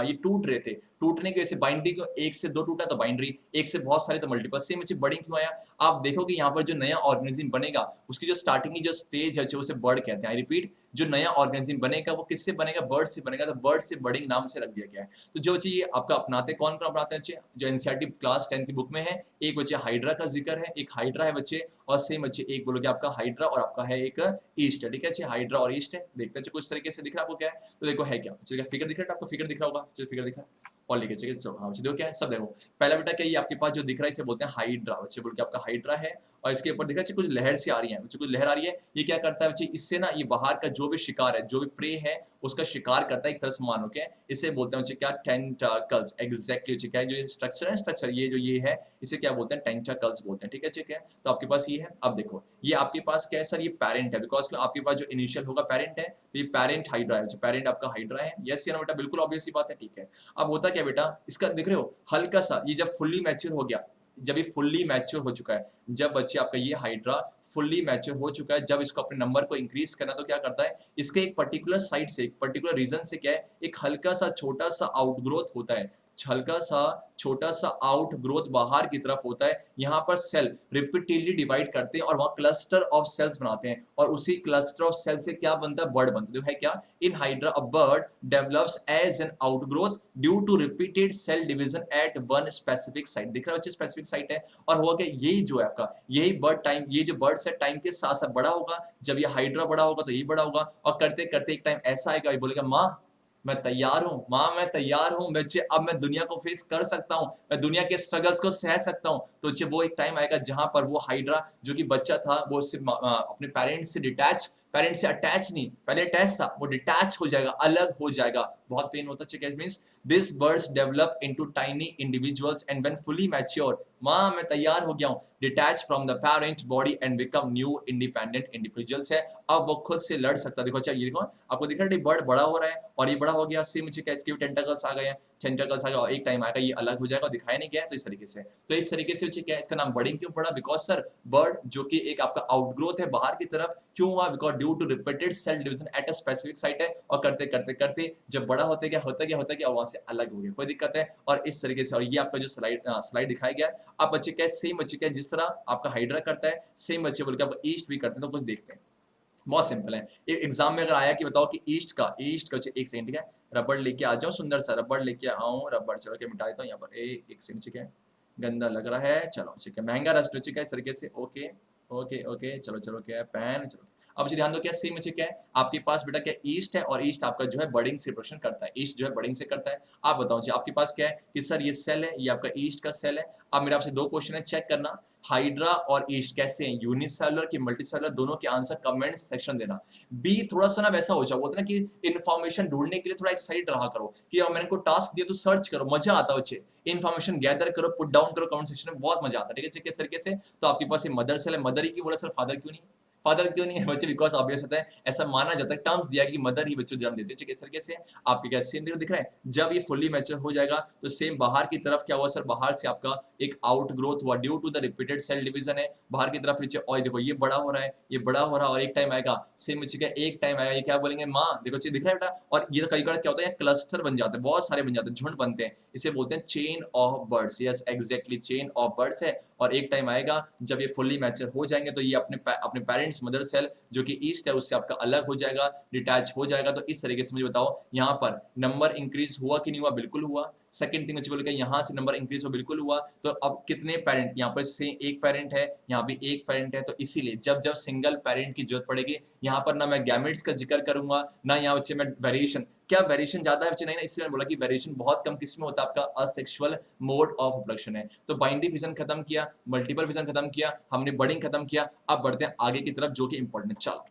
ये टूट रहे थे, टूटने की वजह से बाइंडिंग क्यों, एक से 2 टूटा तो बाइंड्री, एक से बहुत सारे तो मल्टीपल, सेम बच्चे बर्डिंग क्यों आया? आप देखोगे यहाँ पर जो नया ऑर्गेनिज्म बनेगा, उसकी जो स्टार्टिंग की जो स्टेज है उसे बर्ड कहते हैं। आई रिपीट, जो नया ऑर्गेनिज्म बनेगा वो किससे बनेगा, बर्ड से बनेगा, तो बर्ड से बर्डिंग नाम से रख दिया गया है। तो जो चीज आपका अपनाते, कौन कौन अपनाते हैं बच्चे, जो एनसीईआरटी क्लास 10 की बुक में है, एक बच्चे हाइड्रा का जिक्र है, एक हाइड्रा है बच्चे, और सेम बच्चे एक बोलोगे आपका हाइड्रा और आपका है एक ईस्ट है। ठीक है, हाइड्रा और ईस्ट है, देखते हैं कुछ तरीके से दिख रहा है आपको क्या है, तो देखो है क्या, फिगर दिख रहा है आपको, फिगर दिख रहा होगा, फिगर दिख रहा है और लिखे, चलिए चलो, हाँ देखो क्या है, सब देखो। पहला बेटा क्या, ये आपके पास जो दिख रहा है इसे बोलते हैं हाइड्रा, बच्चे बोल के आपका हाइड्रा है, और इसके ऊपर दिख रहा है कुछ लहर सी आ रही है बच्चे, कुछ लहर आ रही है, ये क्या करता है बच्चे, इससे ना ये बाहर का जो भी शिकार है, जो भी प्रे है, उसका शिकार करता है एक तरह से मानो के, इसे बोलते हैं बच्चे क्या, टेंटाकल्स। एग्जैक्टली बच्चे क्या है, जो स्ट्रक्चर है, स्ट्रक्चर ये जो ये है, इसे क्या बोलते हैं, टेंटाकल्स बोलते हैं। ठीक है, ठीक है, तो आपके पास ये है। अब देखो ये आपके पास क्या है सर, ये पेरेंट है, बिकॉज आपके पास जो इनिशियल होगा पेरेंट है, तो ये पेरेंट हाइड्रा है, पेरेंट आपका हाइड्रा है, यस या नो बेटा, बिल्कुल ऑब्वियस सी बात है। ठीक है, अब होता क्या बेटा, इसका देख रहे हो हल्का सा, ये जब फुल्ली मैच्योर हो गया, जब ये फुल्ली मैच्योर हो चुका है, जब बच्चे आपका ये हाइड्रा फुल्ली मैच्योर हो चुका है, जब इसको अपने नंबर को इंक्रीज करना, तो क्या करता है, इसके एक पर्टिकुलर साइड से, एक पर्टिकुलर रीजन से क्या है, एक हल्का सा छोटा सा आउटग्रोथ होता है, हल्का सा छोटा सा आउट ग्रोथ बाहर की तरफ होता है, यहाँ पर सेल रिपीटेडली डिवाइड करते हैं और वहां क्लस्टर ऑफ सेल्स बनाते हैं, और उसी क्लस्टर ऑफ सेल से क्या बनता है, बर्ड बनता है। है क्या, in hydra a bud develops as an outgrowth due to repeated cell division at one specific site. दिख रहा है बच्चे, स्पेसिफिक साइट है, और हुआ क्या, यही जो है आपका, यही बर्ड टाइम, ये जो बर्ड है टाइम के साथ साथ बड़ा होगा, जब ये हाइड्रा बड़ा होगा तो यही बड़ा होगा, और करते करते एक टाइम ऐसा आएगा, ये बोलेगा माँ मैं तैयार हूँ, माँ मैं तैयार हूँ बच्चे, अब मैं दुनिया को फेस कर सकता हूँ, मैं दुनिया के स्ट्रगल्स को सह सकता हूँ। तो बच्चे वो एक टाइम आएगा जहां पर वो हाइड्रा जो कि बच्चा था, वो सिर्फ अपने पेरेंट्स से डिटैच, पेरेंट्स से अटैच नहीं, पहले अटैच था, वो डिटैच हो जाएगा, अलग हो जाएगा, बहुत पेन होता है। Means this birds develop into tiny individuals and when fully mature, माँ मैं तैयार हो गया हूँ, detach from the parent body and become new independent individuals है, अब वो खुद से लड़ सकता है। देखो अच्छा, ये देखो आपको दिख रहा है बर्ड बड़ा हो रहा है, और ये बड़ा हो गया, सेम नीचे क्या इसके भी टेंटाकल्स आ गए हैं, टेंटाकल्स आ गए, और एक टाइम आएगा ये अलग हो जाएगा और दिखाया नहीं गया है, तो इस तरीके से, तो इस तरीके से क्या है, इसका नाम बर्डिंग क्यों पड़ा, बिकॉज सर बर्ड जो कि एक आपका आउटग्रोथ है बाहर की तरफ, क्यों हुआ, because due to repeated cell division at a specific site है, और करते करते करते जब बड़ा होते क्या होता क्या वहां से अलग हो गया, कोई दिक्कत है, और इस तरीके से, और ये आपका जो स्लाइड दिखाया गया, अब बच्चे क्या सेम बच्चे क्या जिस तरह आपका हाइड्रा करता है, सेम बच्चे बोल के आप ईस्ट भी करते हैं, तो कुछ देखते हैं, बहुत सिंपल है। एग्जाम में अगर आया कि बताओ कि ईस्ट का एक सेकंड, ठीक है, रबड़ लेके आ जाओ, सुंदर सा रबड़ लेके आऊं, रबड़ चलो के मिटा देता हूं यहाँ पर, एक सेकंड, ठीक है, गंदा लग रहा है, चलो ठीक है, महंगा रस्ट, ठीक है, इस तरीके से, ओके ओके ओके, चलो चलो, क्या है पैन, चलो। अब मुझे ध्यान दो, क्या सेम बच्चे क्या है आपके पास बेटा, क्या ईस्ट है, और ईस्ट आपका जो है बडिंग से प्रोडक्शन करता है, ईस्ट जो है बडिंग से करता है। आप बताओ जी, आपके पास क्या है कि सर ये सेल है, ये आपका ईस्ट का सेल है। अब मेरा आपसे दो क्वेश्चन है, चेक करना हाइड्रा और ईस्ट कैसे हैं, यूनिसेलुलर की मल्टीसेलुलर, दोनों के आंसर कमेंट सेक्शन देना। बी थोड़ा सा ना वैसा हो जाओ, बोलते ना कि इन्फॉर्मेशन ढूंढने के लिए थोड़ा एक्साइट रहा करो कि अब मैंने को टास्क दिया तो सर्च करो, मजा आता है बच्चे, इन्फॉर्मेशन गैदर करो, पुट डाउन करो कमेंट सेक्शन में, बहुत मजा आता है। ठीक है, किस तरीके से, तो आपके पास ये मदर सेल है, मदर ही क्यों बोला सर, फादर क्यों नहीं, फादर क्यों नहीं है बच्चे, बिकॉज ऑब्वियस होता है, ऐसा माना जाता है, टर्म्स दिया कि मदर ही बच्चों को जन्म देते हैं। इस तरीके से आपके क्या सेम दिख रहा है, जब ये फुल्ली मैच्योर हो जाएगा तो सेम बाहर की तरफ क्या हुआ सर, बाहर से आपका एक आउट ग्रोथ हुआ due to the repeated cell division है, बाहर की तरफ नीचे, और देखो ये बड़ा हो रहा है, ये बड़ा हो रहा है, और एक टाइम आएगा सेम बच्चे क्या, एक टाइम आएगा, ये क्या बोलेंगे माँ, देखो दिख रहा है बेटा, और ये कई बार क्या होता है, क्लस्टर बन जाते हैं, बहुत सारे बन जाते हैं, झुंड बनते हैं, इसे बोलते हैं chain of birds. Yes exactly, chain of birds है, और एक टाइम आएगा जब ये फुल्ली मैच्योर हो जाएंगे तो ये अपने पेरेंट्स मदर सेल जो कि ईस्ट है उससे आपका अलग हो जाएगा, डिटैच हो जाएगा। तो इस तरीके से मुझे बताओ यहाँ पर नंबर इंक्रीज हुआ कि नहीं हुआ, बिल्कुल हुआ। सेकंड थिंग बोल के यहाँ से नंबर इंक्रीज हो, बिल्कुल हुआ। तो अब कितने पेरेंट, यहाँ पर से एक पेरेंट है, यहाँ भी एक पेरेंट है, तो इसीलिए जब जब सिंगल पेरेंट की जरूरत पड़ेगी, यहाँ पर ना मैं गैमेट्स का जिक्र करूंगा, ना यहाँ बच्चे मैं वेरिएशन, क्या वेरिएशन ज्यादा है बच्चे, नहीं ना, इसलिए मैं बोला कि वेरिएशन बहुत कम किस में होता है, आपका असेक्सुअल मोड ऑफ रिप्रोडक्शन है। तो बाइनरी फिजन खत्म किया, मल्टीपल फिजन खत्म किया, हमने बडिंग खत्म किया, अब बढ़ते हैं आगे की तरफ जो कि इंपॉर्टेंट है। चलो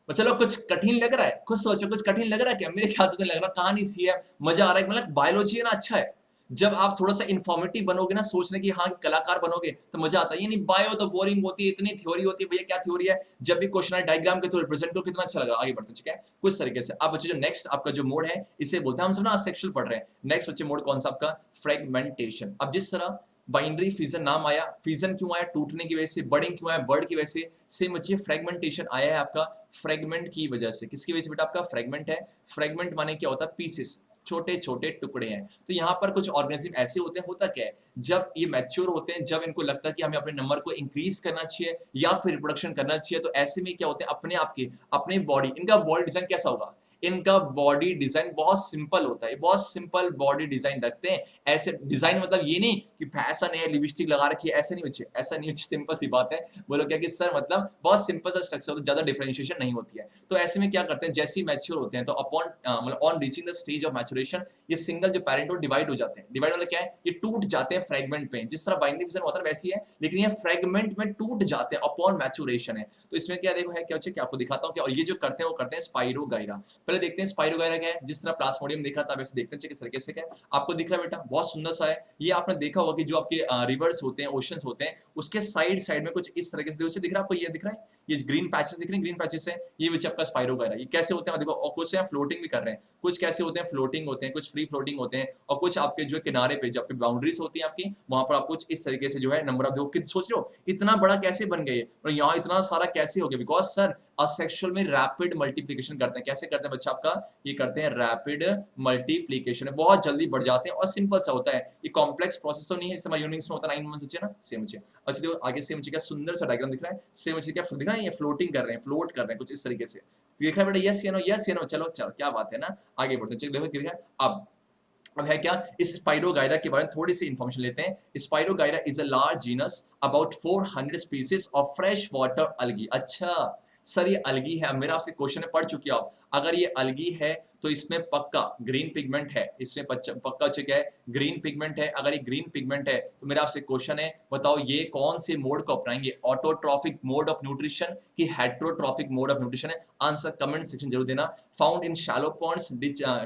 तो चलो, कुछ कठिन लग रहा है, खुद सोचो कुछ कठिन लग रहा है क्या, मेरे ख्याल से तो लग रहा, कहानी सी है, मजा आ रहा है, मतलब बायोलॉजी है ना, अच्छा है। जब आप थोड़ा सा इन्फॉर्मेटिव बनोगे ना, सोचने की हाँ कलाकार बनोगे, तो मजा आता है। ये नहीं बायो तो बोरिंग होती है, इतनी थ्योरी होती है, भैया क्या थ्योरी है, जब भी क्वेश्चन है डायग्राम के थ्रू रिप्रेजेंट करो, कितना अच्छा लगा। आगे बढ़ते ठीक है, कुछ तरीके से। अब बच्चे जो नेक्स्ट आपका जो मोड है, इसे बोलते हैं, हम सब ना सेक्सुअल पढ़ रहे हैं, नेक्स्ट बच्चे मोड कौन सा आपका, फ्रेगमेंटेशन। अब जिस तरह बाइनरी फिजन नाम आया, फिजन क्यों आया, टूटने की वजह से, बर्डिंग क्यों आया, बर्ड की वजह से, सेम बच्चे फ्रेगमेंटेशन आया है आपका फ्रेगमेंट की वजह से। किसकी वजह से बेटा, आपका फ्रेगमेंट है। फ्रेगमेंट माने क्या होता है, पीसेस, छोटे छोटे टुकड़े हैं। तो यहाँ पर कुछ ऑर्गेनिज्म ऐसे होते हैं, होता क्या है, जब ये मैच्योर होते हैं, जब इनको लगता है कि हमें अपने नंबर को इंक्रीज करना चाहिए या फिर रिप्रोडक्शन करना चाहिए, तो ऐसे में क्या होते हैं, अपने आप के अपने बॉडी, इनका बॉडी डिजाइन कैसा होगा, इनका बॉडी डिजाइन बहुत सिंपल होता है, बहुत सिंपल बॉडी डिजाइन रखते हैं। ऐसे डिजाइन मतलब ये नहीं कि फैशन है, लिपस्टिक लगा रखी है, ऐसे नहीं बच्चे, ऐसा नहीं बच्चे, सिंपल सी बात है। बोलो क्या कि सर मतलब बहुत सिंपल सा स्ट्रक्चर होता है, ज्यादा डिफरेंशिएशन नहीं होती है। तो ऐसे में क्या करते हैं, जैसे ही मैच्योर होते हैं तो अपॉन मतलब on reaching the stage of maturation, ये सिंगल जो पेरेंट हो डिवाइड हो जाते हैं। डिवाइड मतलब क्या है, ये टूट जाते हैं फ्रेगमेंट में, जिस तरह बाइनरी फिजन होता है वैसी है, लेकिन ये फ्रेगमेंट में टूट जाते हैं अपॉन मैच्योरेशन है। तो इसमें क्या देखो है क्या बच्चे, क्या आपको दिखाता हूँ क्या, और ये जो करते हैं वो करते हैं स्पाइरोगाइरा। पहले देखते हैं स्पाइरोगाइरा क्या है, जिस तरह प्लास्मोडियम देखा था वैसे देखते हैं किस तरीके से क्या है। आपको दिख रहा है बेटा, बहुत सुंदर सा है। ये आपने देखा होगा कि जो आपके रिवर्स होते हैं, ओशंस होते हैं, उसके साइड साइड में कुछ इस तरीके से दिख रहा है आपको, ये दिख रहा है, ये ग्रीन पैचेस दिख रहे हैं, ग्रीन पैचेस है, ये विच आपका स्पाइरोगाइरा। ये कैसे होते हैं देखो, और कुछ हैं फ्लोटिंग भी कर रहे हैं, कुछ कैसे होते हैं, फ्लोटिंग होते हैं, कुछ फ्री फ्लोटिंग होते हैं, और कुछ आपके जो किनारे पे जो आपकी बाउंड्रीज होती है आपकी, वहां पर आप कुछ इस तरीके से जो है नंबर ऑफ, देखो सोच रहे हो इतना बड़ा कैसे बन गए, और यहाँ इतना सारा कैसे हो गया, बिकॉज सर असेक्सुअल में रैपिड मल्टीप्लिकेशन करते हैं। कैसे करते हैं बच्चा आपका, ये करते हैं रैपिड मल्टीप्लिकेशन, बहुत जल्दी बढ़ जाते हैं, और सिंपल सा होता है, ये कॉम्प्लेक्स प्रोसेस तो नहीं है, जैसे यूनिट्स में होता है 9 मंथ्स बच्चे ना, सेम बच्चे। अच्छा देखो आगे सेम बच्चे, क्या सुंदर सा डायग्राम दिख रहा है, सेम बच्चे क्या दिख रहा है, ये फ्लोटिंग कर रहे हैं, फ्लोट कर रहे हैं कुछ इस तरीके से, दिख रहा है बेटा, यस या नो, यस या नो, चलो चलो क्या बात है ना, आगे बढ़ते हैं। देखो दिख रहा है। अब है क्या, इस स्पाइरोगाइरा के बारे में थोड़ी सी इंफॉर्मेशन लेते हैं। Spirogyra is a large genus about 400 species of fresh water algae. अच्छा सर ये अलगी है, मेरा आपसे क्वेश्चन है, पढ़ चुके हो आप, अगर ये अलगी है तो इसमें पक्का ग्रीन पिगमेंट है, इसमें पक्का क्या है, ग्रीन पिगमेंट है। अगर ये ग्रीन पिगमेंट है तो मेरा आपसे क्वेश्चन है, बताओ ये कौन से मोड को अपनाएंगे, ऑटोट्रॉफिक मोड ऑफ न्यूट्रिशन कि हेट्रोट्रॉफिक मोड ऑफ न्यूट्रिशन है, आंसर कमेंट सेक्शन जरूर देना। Found in shallow ponds,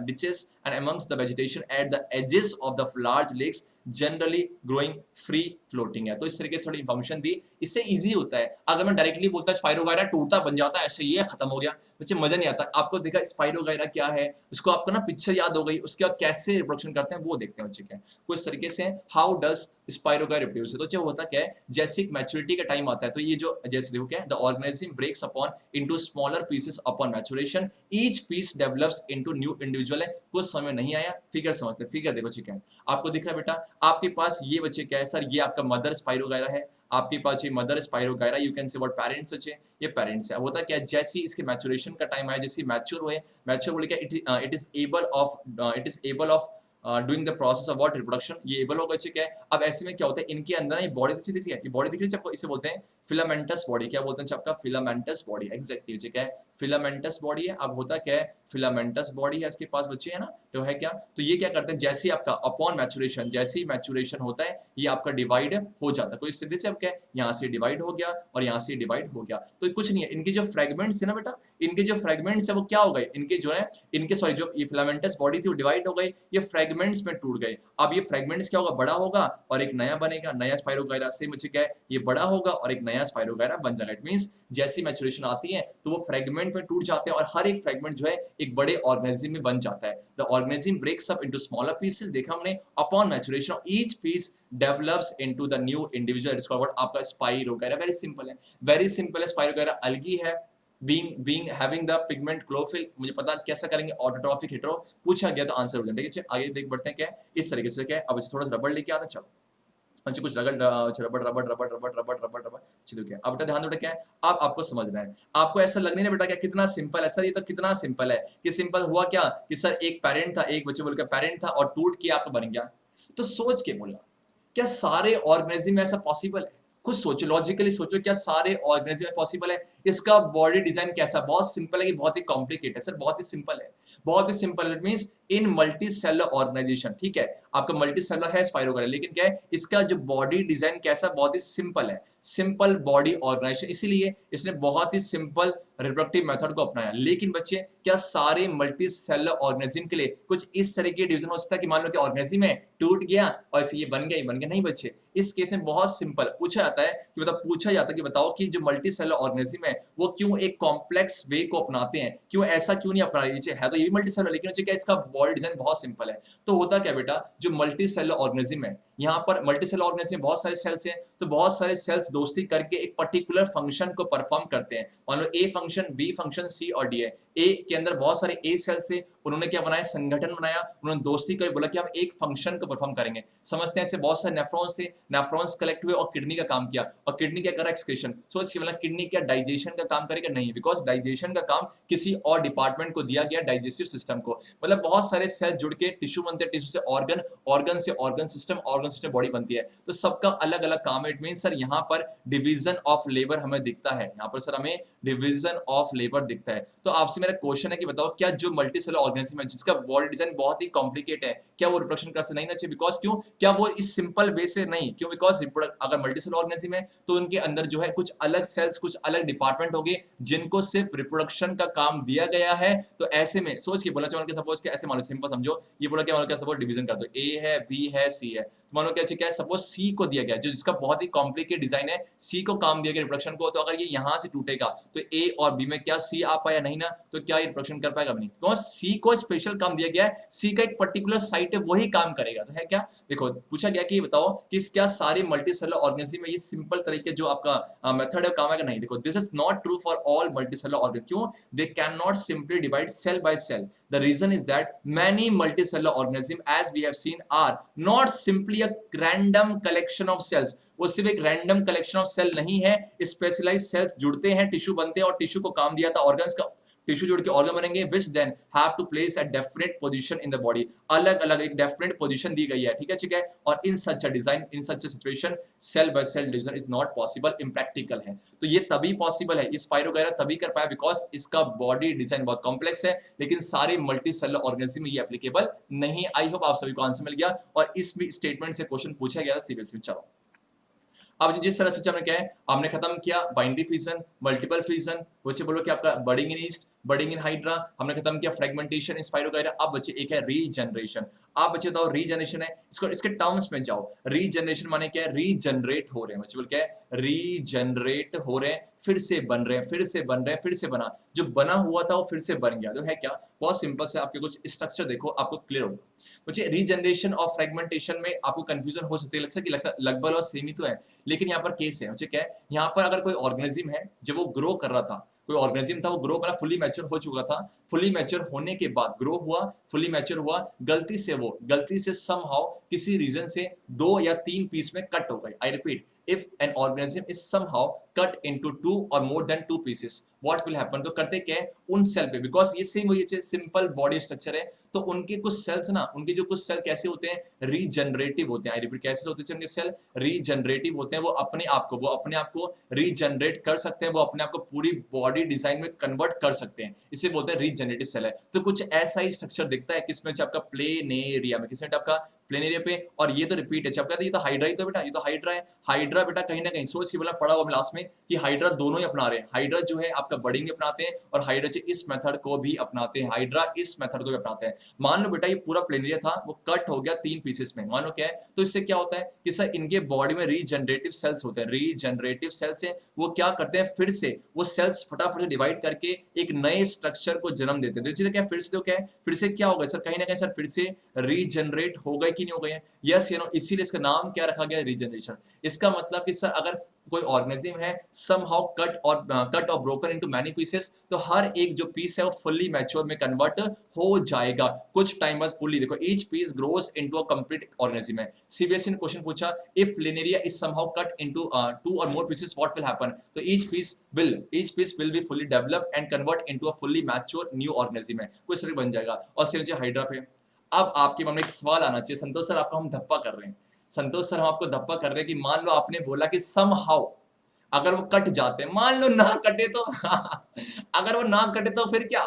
ditches and amongst the vegetation at the edges of the large lakes, generally growing free floating है। तो इस तरीके से थोड़ी इंफॉर्मेशन दी, इससे इजी होता है। अगर मैं डायरेक्टली बोलता स्पाइरोगाइरा टूटता बन जाता है ऐसे, ये खत्म हो गया, वैसे मजा नहीं आता। आपको देखा स्पाइरोगाइरा क्या है, उसको आपको ना पिक्चर याद हो गई, उसके बाद कैसे रिप्रोडक्शन करते हैं वो देखते हैं बच्चे क्या कुछ तरीके से। हाउ डज स्पाइरोगाइरा रिप्रोड्यूस, तो जो होता क्या है, जैसे मैच्योरिटी का टाइम आता है तो ये जो जैसे देखो क्या है, the organism breaks upon into smaller pieces upon maturation, each piece develops into new individual है। कुछ समय नहीं आया, फिगर समझते, फिगर देखो ठीक है, आपको दिख रहा है बेटा, आपके पास ये बच्चे क्या है सर, ये आपका मदर स्पाइरोगाइरा है, आपके पास ये mother spirogyra, you can say what parents बच्चे, ये पेरेंट्स है। होता क्या है, जैसे इसके मैच्योरेशन का टाइम आया, जैसे मैच्योर हुए, मैच्योर बोले क्या, it is able of doing the process of what reproduction, ये एबल होगा, ठीक है। अब ऐसे में क्या होता है, इनके अंदर ना ये बॉडी दिख रही है, ये बॉडी दिख रही है आपको, इसे बोलते हैं फिलामेंटस बॉडी। क्या बोलते हैं आपका? फिलामेंटस बॉडी, एग्जैक्टली, ठीक है, फिलामेंटस बॉडी है। अब होता क्या है, फिलामेंटस बॉडी है इसके पास बच्चे, है ना, तो है क्या, तो ये क्या करते हैं, जैसे ही आपका अपॉन मैचुरेशन, जैसे ही मैचुरेशन होता है ये आपका डिवाइड हो जाता है। तो इस तरीके से अब क्या है, यहाँ से डिवाइड हो गया और यहाँ से डिवाइड हो गया। तो कुछ नहीं है, इनके जो फ्रेगमेंट्स है ना बेटा, इनके जो फ्रेगमेंट्स है वो क्या हो गए, इनके जो है, इनके सॉरी जो ये फिलामेंटस बॉडी थी वो डिवाइड हो गई, ये फ्रेगमेंट्स में टूट गए। अब ये फ्रेगमेंट्स क्या होगा, बड़ा होगा और एक नया बनेगा, नया स्पाइरोगायरा से मुझे क्या है, ये बड़ा होगा और एक नया स्पाइरोगायरा बन जाएगा। इट मींस जैसी मैचुरेशन आती है तो वो फ्रेगमेंट में टूट जाते हैं और हर एक फ्रेगमेंट जो है एक बड़े ऑर्गेनिज्म में बन जाता है। The organism breaks up into smaller pieces, देखा हमने, upon maturation each piece develops into the new individual, it's called आपका स्पाइरोगायरा। वेरी सिंपल है, वेरी सिंपल है। स्पाइरोगायरा अलगी है, being having the pigment chlorophyll, मुझे पता कैसा करेंगे, ऑटोट्रॉफिक हेटेरो, पूछा गया तो आंसर हो जाएगा, ठीक है। आगे देख बढ़ते हैं क्या है, इस तरीके से क्या है। अब थोड़ा सा रबड़ लेके आते हैं, चलो अच्छा कुछ रगड़ रबड़ रबड़ रबड़ रबड़ रबड़ रबड़ रबड़, चलो क्या, अब बेटा ध्यान दो क्या है, अब आपको समझना है, आपको ऐसा लग नहीं है बेटा क्या कितना सिंपल है सर, ये तो कितना सिंपल है कि सिंपल हुआ क्या कि सर एक पेरेंट था, एक बच्चे बोल के पेरेंट था और टूट के आपका बन गया। तो सोच के बोला, क्या सारे ऑर्गेनिज्म में ऐसा पॉसिबल है? खुद सोचो, लॉजिकली सोचो, क्या सारे ऑर्गेनिज्म में पॉसिबल है? इसका बॉडी डिजाइन कैसा, बहुत सिंपल है कि बहुत ही कॉम्प्लिकेटेड है? सर बहुत ही सिंपल है, बहुत ही simple. It means in multi cellular organisation, ठीक है, आपका मल्टी सेलुलर है स्पाइरोगायरा, लेकिन क्या है इसका जो बॉडी डिजाइन कैसा, बहुत ही सिंपल है, सिंपल बॉडी ऑर्गेनाइजेशन, इसीलिए इसने बहुत ही सिंपल रिप्रोडक्टिव मेथड को अपनाया। लेकिन बच्चे क्या सारे मल्टी सेलुलर ऑर्गेनिज्म के लिए कुछ इस तरह के डिवीजन हो सकता है कि मान लो कि ऑर्गेनिज्म है टूट गया और ऐसे ये बन गया, ये बन गया? नहीं बच्चे, इस केस में बहुत सिंपल पूछा जाता है कि मतलब पूछा जाता है कि बताओ कि जो मल्टी सेलुलर ऑर्गेनिज्म है वो क्यों एक कॉम्प्लेक्स वे को अपनाते हैं, क्यों ऐसा क्यों नहीं अपना रही है, तो ये भी मल्टी सेलुलर, लेकिन क्या इसका बॉडी डिजाइन बहुत सिंपल है। तो होता क्या बेटा, जो मल्टी सेलुलर ऑर्गेनिज्म है, यहाँ पर मल्टी सेलुलर ऑर्गेनिज्म में बहुत सारे सेल्स हैं, तो बहुत सारे सेल्स दोस्ती करके एक पर्टिकुलर फंक्शन को परफॉर्म करते हैं। मान लो ए फंक्शन, बी फंक्शन, सी और डी है। ए के अंदर बहुत सारे ए सेल्स थे, उन्होंने क्या बनाया, संगठन बनाया, उन्होंने दोस्ती कर बोला कि हम एक फंक्शन को परफॉर्म करेंगे। समझते हैं ऐसे बहुत सारे नेफ्रॉन्स थे, नेफ्रॉन्स कलेक्ट हुए और किडनी का काम किया, और किडनी क्या करा, एक्सक्रीशन। सोच मतलब किडनी क्या डाइजेशन का काम करेगा? नहीं, बिकॉज डाइजेशन का काम किसी और डिपार्टमेंट को दिया गया, डाइजेस्टिव सिस्टम को। मतलब बहुत सारे सेल जुड़ के टिश्यू बनते हैं, टिश्यू से ऑर्गन, ऑर्गन से ऑर्गन सिस्टम बॉडी बनती है। तो सबका अलग अलग काम है। इट मीन सर यहाँ पर डिवीजन ऑफ लेबर हमें दिखता है, यहाँ पर सर हमें डिवीजन ऑफ लेबर दिखता है। तो आपसे मेरा क्वेश्चन है कि बताओ क्या जो मल्टी सेलुलर ऑर्गेनिज्म है जिसका बॉडी डिजाइन बहुत ही कॉम्प्लिकेट है, क्या वो रिप्रोडक्शन कर सकते नहीं ना चाहिए? बिकॉज क्यों, क्या वो इस सिंपल वे से नहीं, क्यों? बिकॉज अगर मल्टी सेलुलर ऑर्गेनिज्म है तो उनके अंदर जो है कुछ अलग सेल्स, कुछ अलग डिपार्टमेंट होंगे जिनको सिर्फ रिप्रोडक्शन का काम दिया गया है। तो ऐसे में सोच के बोला, चलो सपोज के ऐसे मान लो, सिंपल समझो, ये बोला क्या, मान लो क्या, सपोज डिवीजन कर दो, ए है, बी है, सी है, मान लो क्या है, सपोज सी को दिया गया, जो जिसका बहुत ही कॉम्प्लिकेट डिजाइन है, सी को काम दिया गया रिप्रोडक्शन को। तो अगर ये यहाँ से टूटेगा तो ए और बी में क्या सी आ पाया? नहीं ना, तो क्या ये रिप्रोडक्शन कर पाएगा? नहीं, तो सी को स्पेशल काम दिया गया है, सी का एक पर्टिकुलर साइट है, वही काम करेगा। तो है क्या, देखो पूछा गया कि बताओ कि क्या सारे मल्टी सेलुलर ऑर्गेनिज्म में ये सिंपल तरीके जो आपका मेथड है काम आएगा? नहीं, देखो this is not true for all multi cellular organism. क्यों? They can not simply divide cell by cell. The reason is that many multicellular organisms, as we have seen, are not simply a random collection of cells. वो सिर्फ एक random collection of cell नहीं है, specialised sales जुड़ते हैं, tissue बनते हैं, और टिश्यू को काम दिया था ऑर्गन्स का, टिश्यू जुड़ के ऑर्गन बनेंगे, which then have to place a definite position in the body. अलग अलग एक डेफिनेट पोजीशन दी गई है, ठीक है। और in such a design, in such a situation, cell by cell division is not possible, impractical है। तो ये तभी पॉसिबल है, इस स्पाइरोगायरा तभी कर पाया बिकॉज इसका बॉडी डिजाइन बहुत कॉम्प्लेक्स है, लेकिन सारे मल्टी सेलुलर ऑर्गेनिज्म में ये एप्लीकेबल नहीं। आई होप आप सभी को आंसर मिल गया, और इस स्टेटमेंट से क्वेश्चन पूछा गया था सीबीएसई में। चलो अब जिस तरह से हमने क्या है, हमने खत्म किया बाइनरी फिजन, मल्टीपल फिजन, बच्चे बोलो कि आपका budding in east, budding in hydra, हमने खत्म किया फ्रेगमेंटेशन इन स्पाइरोगायरा। अब बच्चे एक है रीजनरेशन। आप बच्चे बताओ रीजनरेशन है, इसको इसके टर्म्स में जाओ। रीजनरेशन माने क्या है? रीजनरेट हो रहे हैं, बच्चे बोल क्या है? रीजनरेट हो रहे हैं, फिर से बन रहे हैं, फिर से बन रहे हैं, फिर से बना, जो बना हुआ था वो फिर से बन गया। तो है क्या, बहुत सिंपल से आपके कुछ स्ट्रक्चर देखो, आपको क्लियर होगा। बच्चे रीजनरेशन और फ्रेगमेंटेशन में आपको कंफ्यूजन हो सकती है, कि लगभग और सेम ही तो है, लेकिन यहाँ पर केस है। बच्चे क्या है, यहाँ पर अगर कोई ऑर्गेनिज्म है जब वो ग्रो कर रहा था, कोई ऑर्गेनिज्म था वो ग्रो करा, फुली मैच्योर हो चुका था, फुली मैच्योर होने के बाद ग्रो हुआ, फुली मैच्योर हुआ, गलती से समहाउ किसी रीजन से 2 या 3 पीस में कट हो गई। I repeat, if an organism is somehow cut into 2 or more than 2 pieces, what will happen? तो करते क्या है उन सेल पे, बिकॉज ये सेम वही सिंपल बॉडी स्ट्रक्चर है, तो उनके कुछ सेल्स ना, उनके जो कुछ सेल कैसे होते हैं, रीजनरेटिव होते हैं। आई रिपीट, कैसे होते हैं उनके सेल, रीजनरेटिव होते हैं। वो अपने आप को रीजनरेट कर सकते हैं, वो अपने आप को पूरी बॉडी डिजाइन में कन्वर्ट कर सकते हैं, इसे बोलते हैं रीजनरेटिव सेल है। तो कुछ ऐसा ही स्ट्रक्चर दिखता है किसमें, आपका प्लेनेरिया में, किसमें आपका प्लेनेरिया पे। और ये तो रिपीट है, आपका ये तो हाइड्रा ही तो बेटा, ये तो हाइड्रा है। हाइड्रा बेटा कहीं ना कहीं सोच के बोला पड़ा हुआ लास्ट में कि हाइड्रा दोनों ही अपना रहे हैं। हाइड्रा जो है आपका बडिंग भी अपनाते हैं और हाइड्रा जो इस मेथड को भी अपनाते हैं, हाइड्रा इस मेथड को भी अपनाते हैं। मान लो बेटा ये पूरा प्लेनेरिया था, वो कट हो गया 3 पीसेस में, मान लो क्या है, तो इससे क्या होता है कि सर इनके बॉडी में रीजनरेटिव सेल्स होते हैं, रीजनरेटिव सेल्स है, वो क्या करते हैं, फिर से वो सेल्स फटाफट से डिवाइड करके एक नए स्ट्रक्चर को जन्म देते हैं। तो चीजें क्या फिर से, तो क्या है फिर से क्या होगा सर, कहीं ना कहीं सर फिर से रीजनरेट हो गए कि नहीं हो गए हैं, यस यू नो, इसीलिए इसका नाम क्या रखा गया, रीजनरेशन। इसका मतलब कि सर अगर कोई ऑर्गेनिज्म है समहाउ कट और ब्रोकन इनटू मैनी पीसेस, तो हर एक जो पीस है वो फुल्ली मैच्योर में कन्वर्ट हो जाएगा कुछ टाइम बाद फुल्ली। देखो each piece grows into a complete organism है। सीबीएसई ने क्वेश्चन पूछा, if planaria is somehow cut into 2 और more pieces what will happen, तो each piece will be fully develop and convert into a fully mature new organism है, कोई sir बन जाएगा। और सेम हाइड्रा पे। अब आपके मन में एक सवाल आना चाहिए, संतोष सर आपको हम धप्पा कर रहे हैं, संतोष सर हम आपको धप्पा कर रहे हैं कि मान लो आपने बोला कि समहाउ अगर वो कट जाते हैं, मान लो ना कटे तो अगर वो ना कटे तो फिर क्या,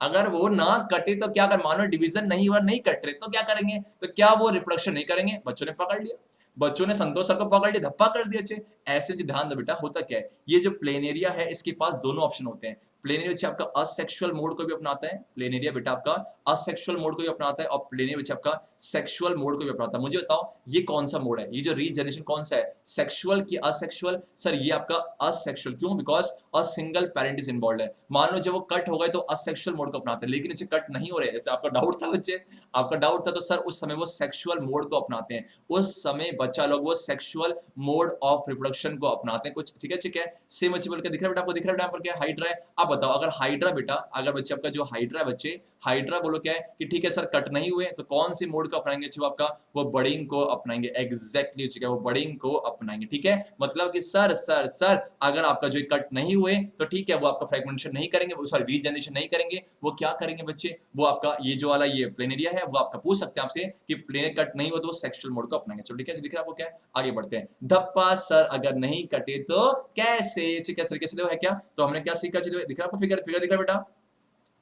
अगर वो ना कटे तो क्या, अगर मानो डिवीजन नहीं हुआ, नहीं कट रहे तो क्या करेंगे, तो क्या वो रिप्रोडक्शन नहीं करेंगे। बच्चों ने पकड़ लिया, बच्चों ने संतोष सर को पकड़ लिया, धप्पा कर दिया। अच्छे ऐसे ध्यान दो बेटा, होता क्या है, ये जो प्लेनेरिया है इसके पास दोनों ऑप्शन होते हैं। प्लेनेरिया आपका असेक्सुअल मोड को भी अपनाता है, प्लेनेरिया बेटा आपका असेक्सुअल मोड को भी अपनाता है, और प्लेनेरिया आपका सेक्सुअल मोड को भी अपनाता है। मुझे बताओ ये कौन सा मोड है, ये जो रीजनरेशन कौन सा है, सेक्सुअल की असेक्सुअल? सर ये आपका असेक्सुअल, क्यों, because a single parent is involve है। मान लो जब वो कट हो गए तो असेक्सुअल मोड को अपनाते हैं, लेकिन बच्चे कट नहीं हो रहे, जैसे आपका डाउट था बच्चे, आपका डाउट था, तो सर उस समय वो सेक्सुअल मोड को अपनाते हैं, उस समय बच्चा लोग वो सेक्सुअल मोड ऑफ रिप्रोडक्शन को अपनाते हैं कुछ। ठीक है, ठीक है, सेम बच्चे बोल के दिख रहा है बेटा आपको, दिख रहा है बेटा यहाँ पर क्या हाइड्रा है। अब बताओ अगर हाइड्रा बेटा, अगर बच्चे आपका जो हाइड्रा बच्चे, हाइड्रा बोलो क्या है कि ठीक है सर कट नहीं हुए, तो कौन सी मोड को अपनाएंगे, अच्छे आपका वो बडिंग को अपनाएंगे, एग्जैक्टली ठीक है, वो बडिंग को अपनाएंगे। ठीक है, मतलब कि सर अगर आपका जो कट नहीं हुए तो ठीक है वो आपका फ्रेगमेंटेशन नहीं करेंगे, वो सॉरी रीजनरेशन नहीं करेंगे, वो क्या करेंगे बच्चे, वो आपका ये जो वाला ये प्लेनेरिया है, वो आपका पूछ सकते हैं आपसे कि प्लेनेरिया कट नहीं हुआ तो वो सेक्सुअल मोड को अपनाएंगे। चलो ठीक है, दिख रहा है आपको क्या, आगे बढ़ते हैं। धप्पा सर अगर नहीं कटे तो कैसे, किस तरीके से है क्या, तो हमने क्या सीखा, चलो दिख रहा है आपको, फिगर दिख रहा है बेटा,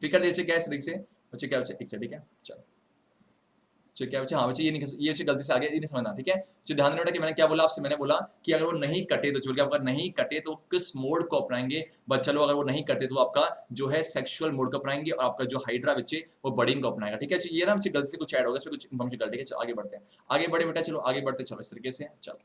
फिकर देखिए क्या तरीके से बच्चे, क्या बच्चे एक से, ठीक है चलो, चलो क्या बच्चे, हाँ बच्चे ये नहीं, ये गलती से आ गया, ये नहीं समझना। ठीक है, जो ध्यान देना कि मैंने क्या बोला आपसे, मैंने बोला कि अगर वो नहीं कटे तो चलो, अगर नहीं कटे तो किस मोड को अपनाएंगे बच्चा लोग, अगर वो नहीं कटे तो आपका जो है सेक्सुअल मोड को अपनाएंगे, और आपका जो हाइड्रा बच्चे वो बडिंग को अपनाएगा। ठीक है, ये ना बच्चे गलती से कुछ ऐड होगा, इसमें कुछ इन्फॉर्मेशन गलती है। चलो आगे बढ़ते हैं, आगे बढ़े बेटा, चलो आगे बढ़ते, चलो इस तरीके से चलो,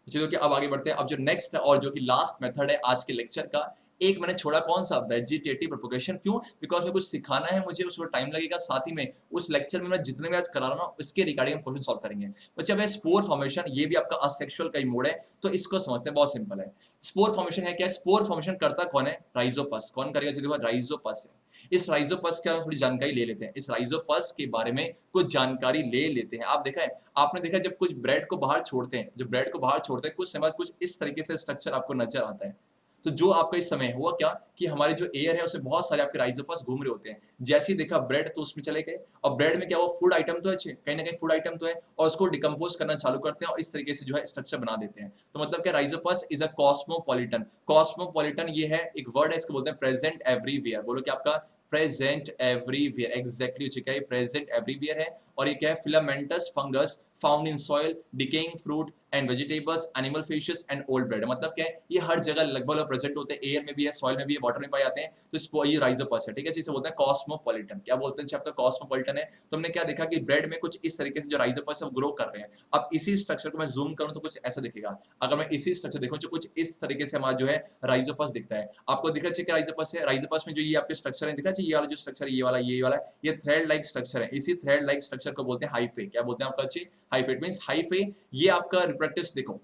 चलो कि अब आगे बढ़ते हैं। अब जो नेक्स्ट और जो कि लास्ट मेथड है आज के लेक्चर का, एक मैंने छोड़ा कौन सा, वेजिटेटिव प्रोपगेशन। क्यों, बिकॉज में कुछ सिखाना है मुझे, उसको टाइम लगेगा, साथ ही में उस लेक्चर में मैं जितने भी आज करा रहा हूँ उसके रिगार्डिंग हम क्वेश्चन सॉल्व करेंगे। बच्चे अब स्पोर फॉर्मेशन, ये भी आपका असेक्सुअल का ही मोड है, तो इसको समझते हैं, बहुत सिंपल है। स्पोर फॉर्मेशन है क्या, स्पोर फॉर्मेशन करता कौन है, राइजोपस। कौन करेगा, जो राइजोपस है। इस राइजोपस के थोड़ी जानकारी ले लेते हैं, इस राइजोपस के बारे में कुछ जानकारी ले लेते हैं। आप देखा है, आपने देखा जब कुछ ब्रेड को बाहर छोड़ते हैं, जब ब्रेड को बाहर छोड़ते हैं कुछ समय कुछ इस तरीके से स्ट्रक्चर आपको नजर आता है। तो जो आपका इस समय हुआ क्या कि हमारे जो एयर है उसमें बहुत सारे आपके राइजोपस घूम रहे होते हैं। जैसे ही देखा ब्रेड तो उसमें चले गए, और ब्रेड में क्या, वो फूड आइटम तो है, कहीं ना कहीं फूड आइटम तो है, और उसको डिकम्पोज करना चालू करते हैं और इस तरीके से जो है स्ट्रक्चर बना देते हैं। तो मतलब क्या, Rhizopus is a cosmopolitan. Cosmopolitan ये है एक वर्ड है, इसको बोलते हैं प्रेजेंट एवरीवेयर। बोलो कि आपका प्रेजेंट एवरीवेयर, एग्जैक्टली ठीक है, प्रेजेंट एवरीवेयर है। और ये क्या है, filamentous fungus found in soil, decaying fruit and vegetables, animal fishes and old bread. मतलब क्या है, ये हर जगह लगभग प्रेजेंट होते हैं, एयर में भी है, सॉइल में भी है, वाटर में पाए जाते हैं। तो ये राइजोपस है। ठीक है, इसे बोलते हैं कॉस्मोपॉलिटन। क्या बोलते हैं आपका, कॉस्मोपॉलिटन है। तो हमने क्या देखा कि ब्रेड में कुछ इस तरीके से जो राइजोपस है वो ग्रो कर रहे हैं। अब इसी स्ट्रक्चर को मैं जूम करूं तो कुछ ऐसा दिखेगा। अगर मैं इसी स्ट्रक्चर देखूं तो कुछ इस तरीके से हमारा जो है राइजोपस दिखता है। आपको दिख रहा है कि राइजोपस है, राइजोपस में जो ये आपके स्ट्रक्चर है दिख रहा है, ये वाला जो स्ट्रक्चर, ये वाला ये थ्रेड लाइक स्ट्रक्चर है। इसी थ्रेड लाइक स्ट्रक्चर को बोलते हैं हाइफे। क्या बोलते हैं आपका, अच्छी हाइफे, इट मींस हाइफे। ये आपका रिप्रोडक्टिव, देखो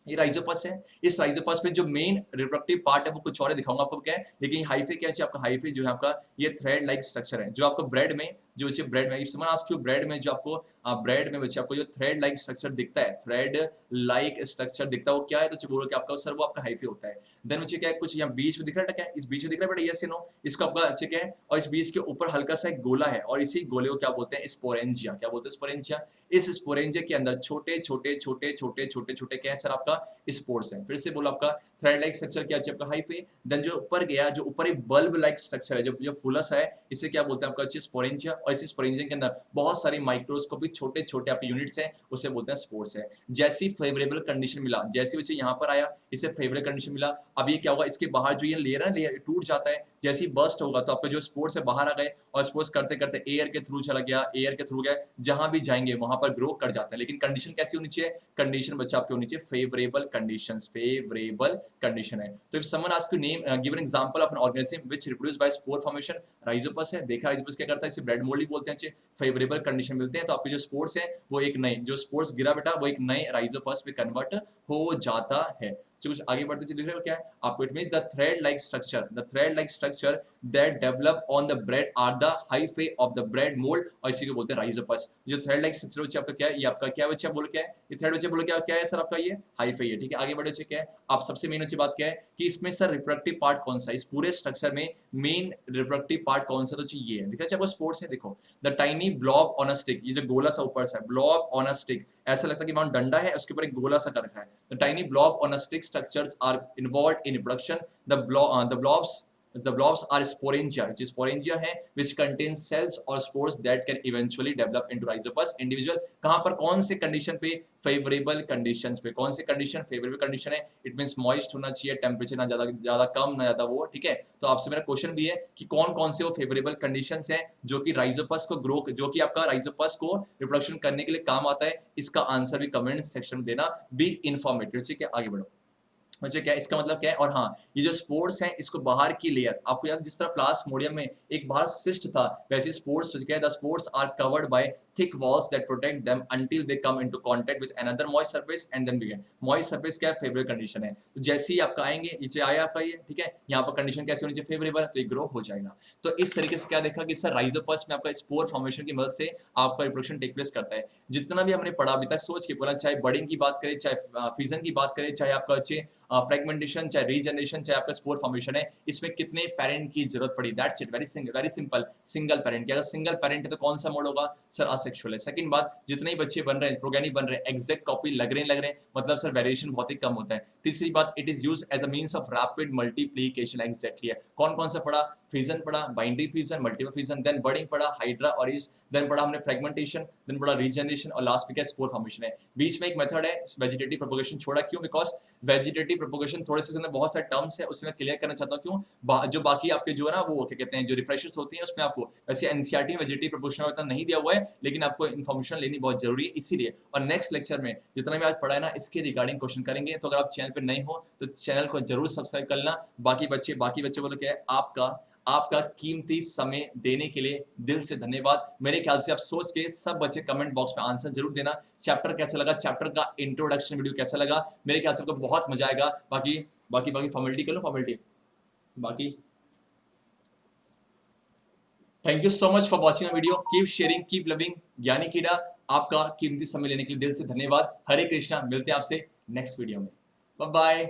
ये राइजोपस है, इस राइजोपस में जो मेन रिप्रोडक्टिव पार्ट है वो कुछ और दिखाऊंगा आपको क्या है, लेकिन हाइफे क्या है आपका, हाइफे जो है आपका ये थ्रेड लाइक स्ट्रक्चर है, जो आपको ब्रेड में जो बच्चे ब्रेड में, if someone ask you bread में जो आपको ब्रेड में बच्चे आपको जो थ्रेड लाइक स्ट्रक्चर दिखता है, थ्रेड लाइक स्ट्रक्चर दिखता है, वो क्या है? तो बोलो कि आपका सर वो आपका हाइफे होता है। देन बच्चे क्या है, कुछ यहाँ बीच में दिख रहा है, क्या है इस बीच में दिख रहा है बेटा? यस या नो? इसको आपका अच्छे क्या है, और इस बीच के ऊपर हल्का सा एक गोला है, और इसी गोले को क्या बोलते हैं? स्पोरेंजिया। क्या बोलते हैं? स्पोरेंजिया। इस स्पोरेंजिया के अंदर छोटे छोटे छोटे छोटे छोटे छोटे क्या है सर? आपका स्पोर्स है। फिर से बोलो, आपका थ्रेड लाइक स्ट्रक्चर क्या है? आपका हाइफे। देन जो ऊपर गया, जो ऊपर एक बल्ब लाइक स्ट्रक्चर है, जो फुलस है, इसे क्या बोलते हैं? आपका स्पोरेंजिया। और इसी स्पोरेंजिया के अंदर बहुत सारी माइक्रोस्कोपिक छोटे छोटे आपके यूनिट्स हैं, उसे बोलते हैं स्पोर्स है। जैसी फेवरेबल कंडीशन मिला, जैसे बच्चे यहाँ पर आया, इसे फेवरेबल कंडीशन मिला, अब ये क्या होगा? इसके बाहर जो ये लेयर है, लेयर टूट जाता है। जैसे ही बर्स्ट होगा तो आपके जो स्पोर्स है बाहर आ गए, और स्पोर्स करते करते एयर के थ्रू चला गया, एयर के थ्रू गया, जहां भी जाएंगे वहां पर ग्रो कर जाता है। लेकिन कंडीशन कैसी होनी चाहिए? कंडीशन बच्चा आपके होनी चाहिए फेवरेबल कंडीशंस, फेवरेबल कंडीशन है। तो if someone ask you name give an example of an organism which reproduce by spore formation, Rhizopus है। देखा राइजोपस क्या करता है? इसे ब्रेड मोल्ड बोलते हैं। फेवरेबल कंडीशन मिलते हैं तो आपके जो स्पोर्स है वो एक नए, जो स्पोर्स गिरा बेटा वो एक नए राइजोपस में कन्वर्ट हो जाता है। जो कुछ आगे बढ़ते चलिए, दिख रहा है क्या है आपको? It means the thread like structure that develop on the bread are the hyphae of the bread mold, और इसी को बोलते हैं राइजोपस। जो थ्रेड लाइक स्ट्रक्चर बच्चे आपका क्या है? ये आपका क्या बच्चे आप बोलो क्या है? ये थ्रेड बच्चे बोलो क्या है सर? आपका ये हाइफे है। ठीक है, आगे बढ़े बच्चे क्या है? आप सबसे मेन अच्छी बात क्या है कि इसमें सर रिप्रोडक्टिव पार्ट कौन सा है? इस पूरे स्ट्रक्चर में मेन रिप्रोडक्टिव पार्ट कौन सा? तो ये है, दिखा आपको स्पोर्स है। देखो the tiny blob on a stick, ये जो गोला सा ऊपर सा है, ब्लॉब ऑन अ स्टिक, ऐसा लगता है कि माउंट डंडा है, उसके ऊपर एक गोला सा कर रखा है। The tiny blob on a stick structures are involved in reproduction. The blobs are sporangia, which is sporangia है, which contains cells or spores that can eventually develop into rhizopus individual। कहाँ पर कौन से कंडीशन पे? Favourable conditions पे। कौन से condition? Favourable condition है। इट मींस मॉइस्ट होना चाहिए, टेम्परेचर ना ज्यादा कम ना ज्यादा वो। ठीक है, तो आपसे मेरा क्वेश्चन भी है कि कौन कौन से वो फेवरेबल कंडीशंस हैं जो कि राइजोपस को ग्रो, जो कि आपका राइजोपस को रिप्रोडक्शन करने के लिए काम आता है। इसका आंसर भी कमेंट सेक्शन में देना, बी इन्फॉर्मेटिव। ठीक है, आगे बढ़ो। मुझे क्या इसका मतलब क्या है? और हाँ, ये जो स्पोर्स हैं, इसको बाहर की लेयर, आपको याद जिस तरह प्लाज्मोडियम में एक बाहर सिस्ट था, वैसे स्पोर्स क्या है? The spores are covered by thick walls that protect them until they come into contact with another moist surface and then begin। moist surface क्या है? फेवरेबल कंडीशन है। तो जैसे ही आपका आएंगे, नीचे आया आपका ये, ठीक है, यहाँ पर कंडीशन कैसे होनी चाहिए? फेवरेबल, तो ये ग्रो हो जाएगा। तो इस तरीके से क्या देखा कि सर राइजोपस में आपका स्पोर फॉर्मेशन की मदद से आपका रिप्रोडक्शन टेक प्लेस करता है। जितना भी हमने पढ़ा अभी तक, सोच के बोला, चाहे बडिंग की बात करें, चाहे फिजन की बात करें, चाहे आपका फ्रेगमेंटेशन, चाहे रीजनरेशन, चाहे आपका स्पोर फॉर्मेशन है, इसमें कितने पेरेंट की जरूरत पड़ी? That's it, very simple, single parent. अगर सिंगल पेरेंट है तो कौन सा मोड होगा? सर असेक्सुअल है। सेकंड बात, जितने ही बच्चे बन रहे हैं, प्रोगेनी बन रहे हैं, एग्जैक्ट कॉपी लग रहे हैं, मतलब सर वेरिएशन बहुत ही कम होता है। तीसरी बात, it is used as a means of rapid multiplication. Exactly है। कौन कौन सा पढ़ा? फिजन पढ़ा, binary fission, multiple fission, then budding पढ़ा, हाइड्रा और इज, देन पढ़ा हमने फ्रेगमेंटेशन, देन पढ़ा रीजनरेशन, और लास्ट में क्या? स्पोर फॉर्मेशन है। बीच में एक मेथड है वेजिटेटिव प्रोपगेशन छोड़ा, क्यों? बिकॉज वेजिटेटिव प्रोपगेशन थोड़े से बहुत सारे टर्म्स है, उसमें क्लियर करना चाहता हूँ। क्यों? जो बाकी आपके जो है ना, वो क्या कहते हैं, जो रिफ्रेशर्स होती हैं, उसमें आपको वैसे एनसीईआरटी में वेजिटेटिव प्रोपगेशन उतना नहीं दिया हुआ है, लेकिन आपको इन्फॉर्मेशन लेनी बहुत जरूरी है, इसीलिए। और नेक्स्ट लेक्चर में जितना भी आज पढ़ा है ना, इसके रिगार्डिंग क्वेश्चन करेंगे। तो अगर आप चैनल पे नए हो तो चैनल को जरूर सब्सक्राइब कर लेना। बाकी बच्चे बोलो क्या है, आपका कीमती समय देने के लिए दिल से धन्यवाद। मेरे ख्याल से आप सोच के सब बच्चे कमेंट बॉक्स में आंसर जरूर देना। चैप्टर कैसा लगा, चैप्टर का इंट्रोडक्शन वीडियो कैसा लगा? मेरे ख्याल से आपको बहुत मजा आएगा। बाकी फॉर्मेलिटी कर लो, फॉर्मेलिटी बाकी। Thank you so much for watching the video. Keep sharing, keep loving. ज्ञानी कीड़ा, आपका कीमती समय लेने के लिए दिल से धन्यवाद। हरे कृष्णा। मिलते हैं आपसे नेक्स्ट वीडियो में। Bye bye.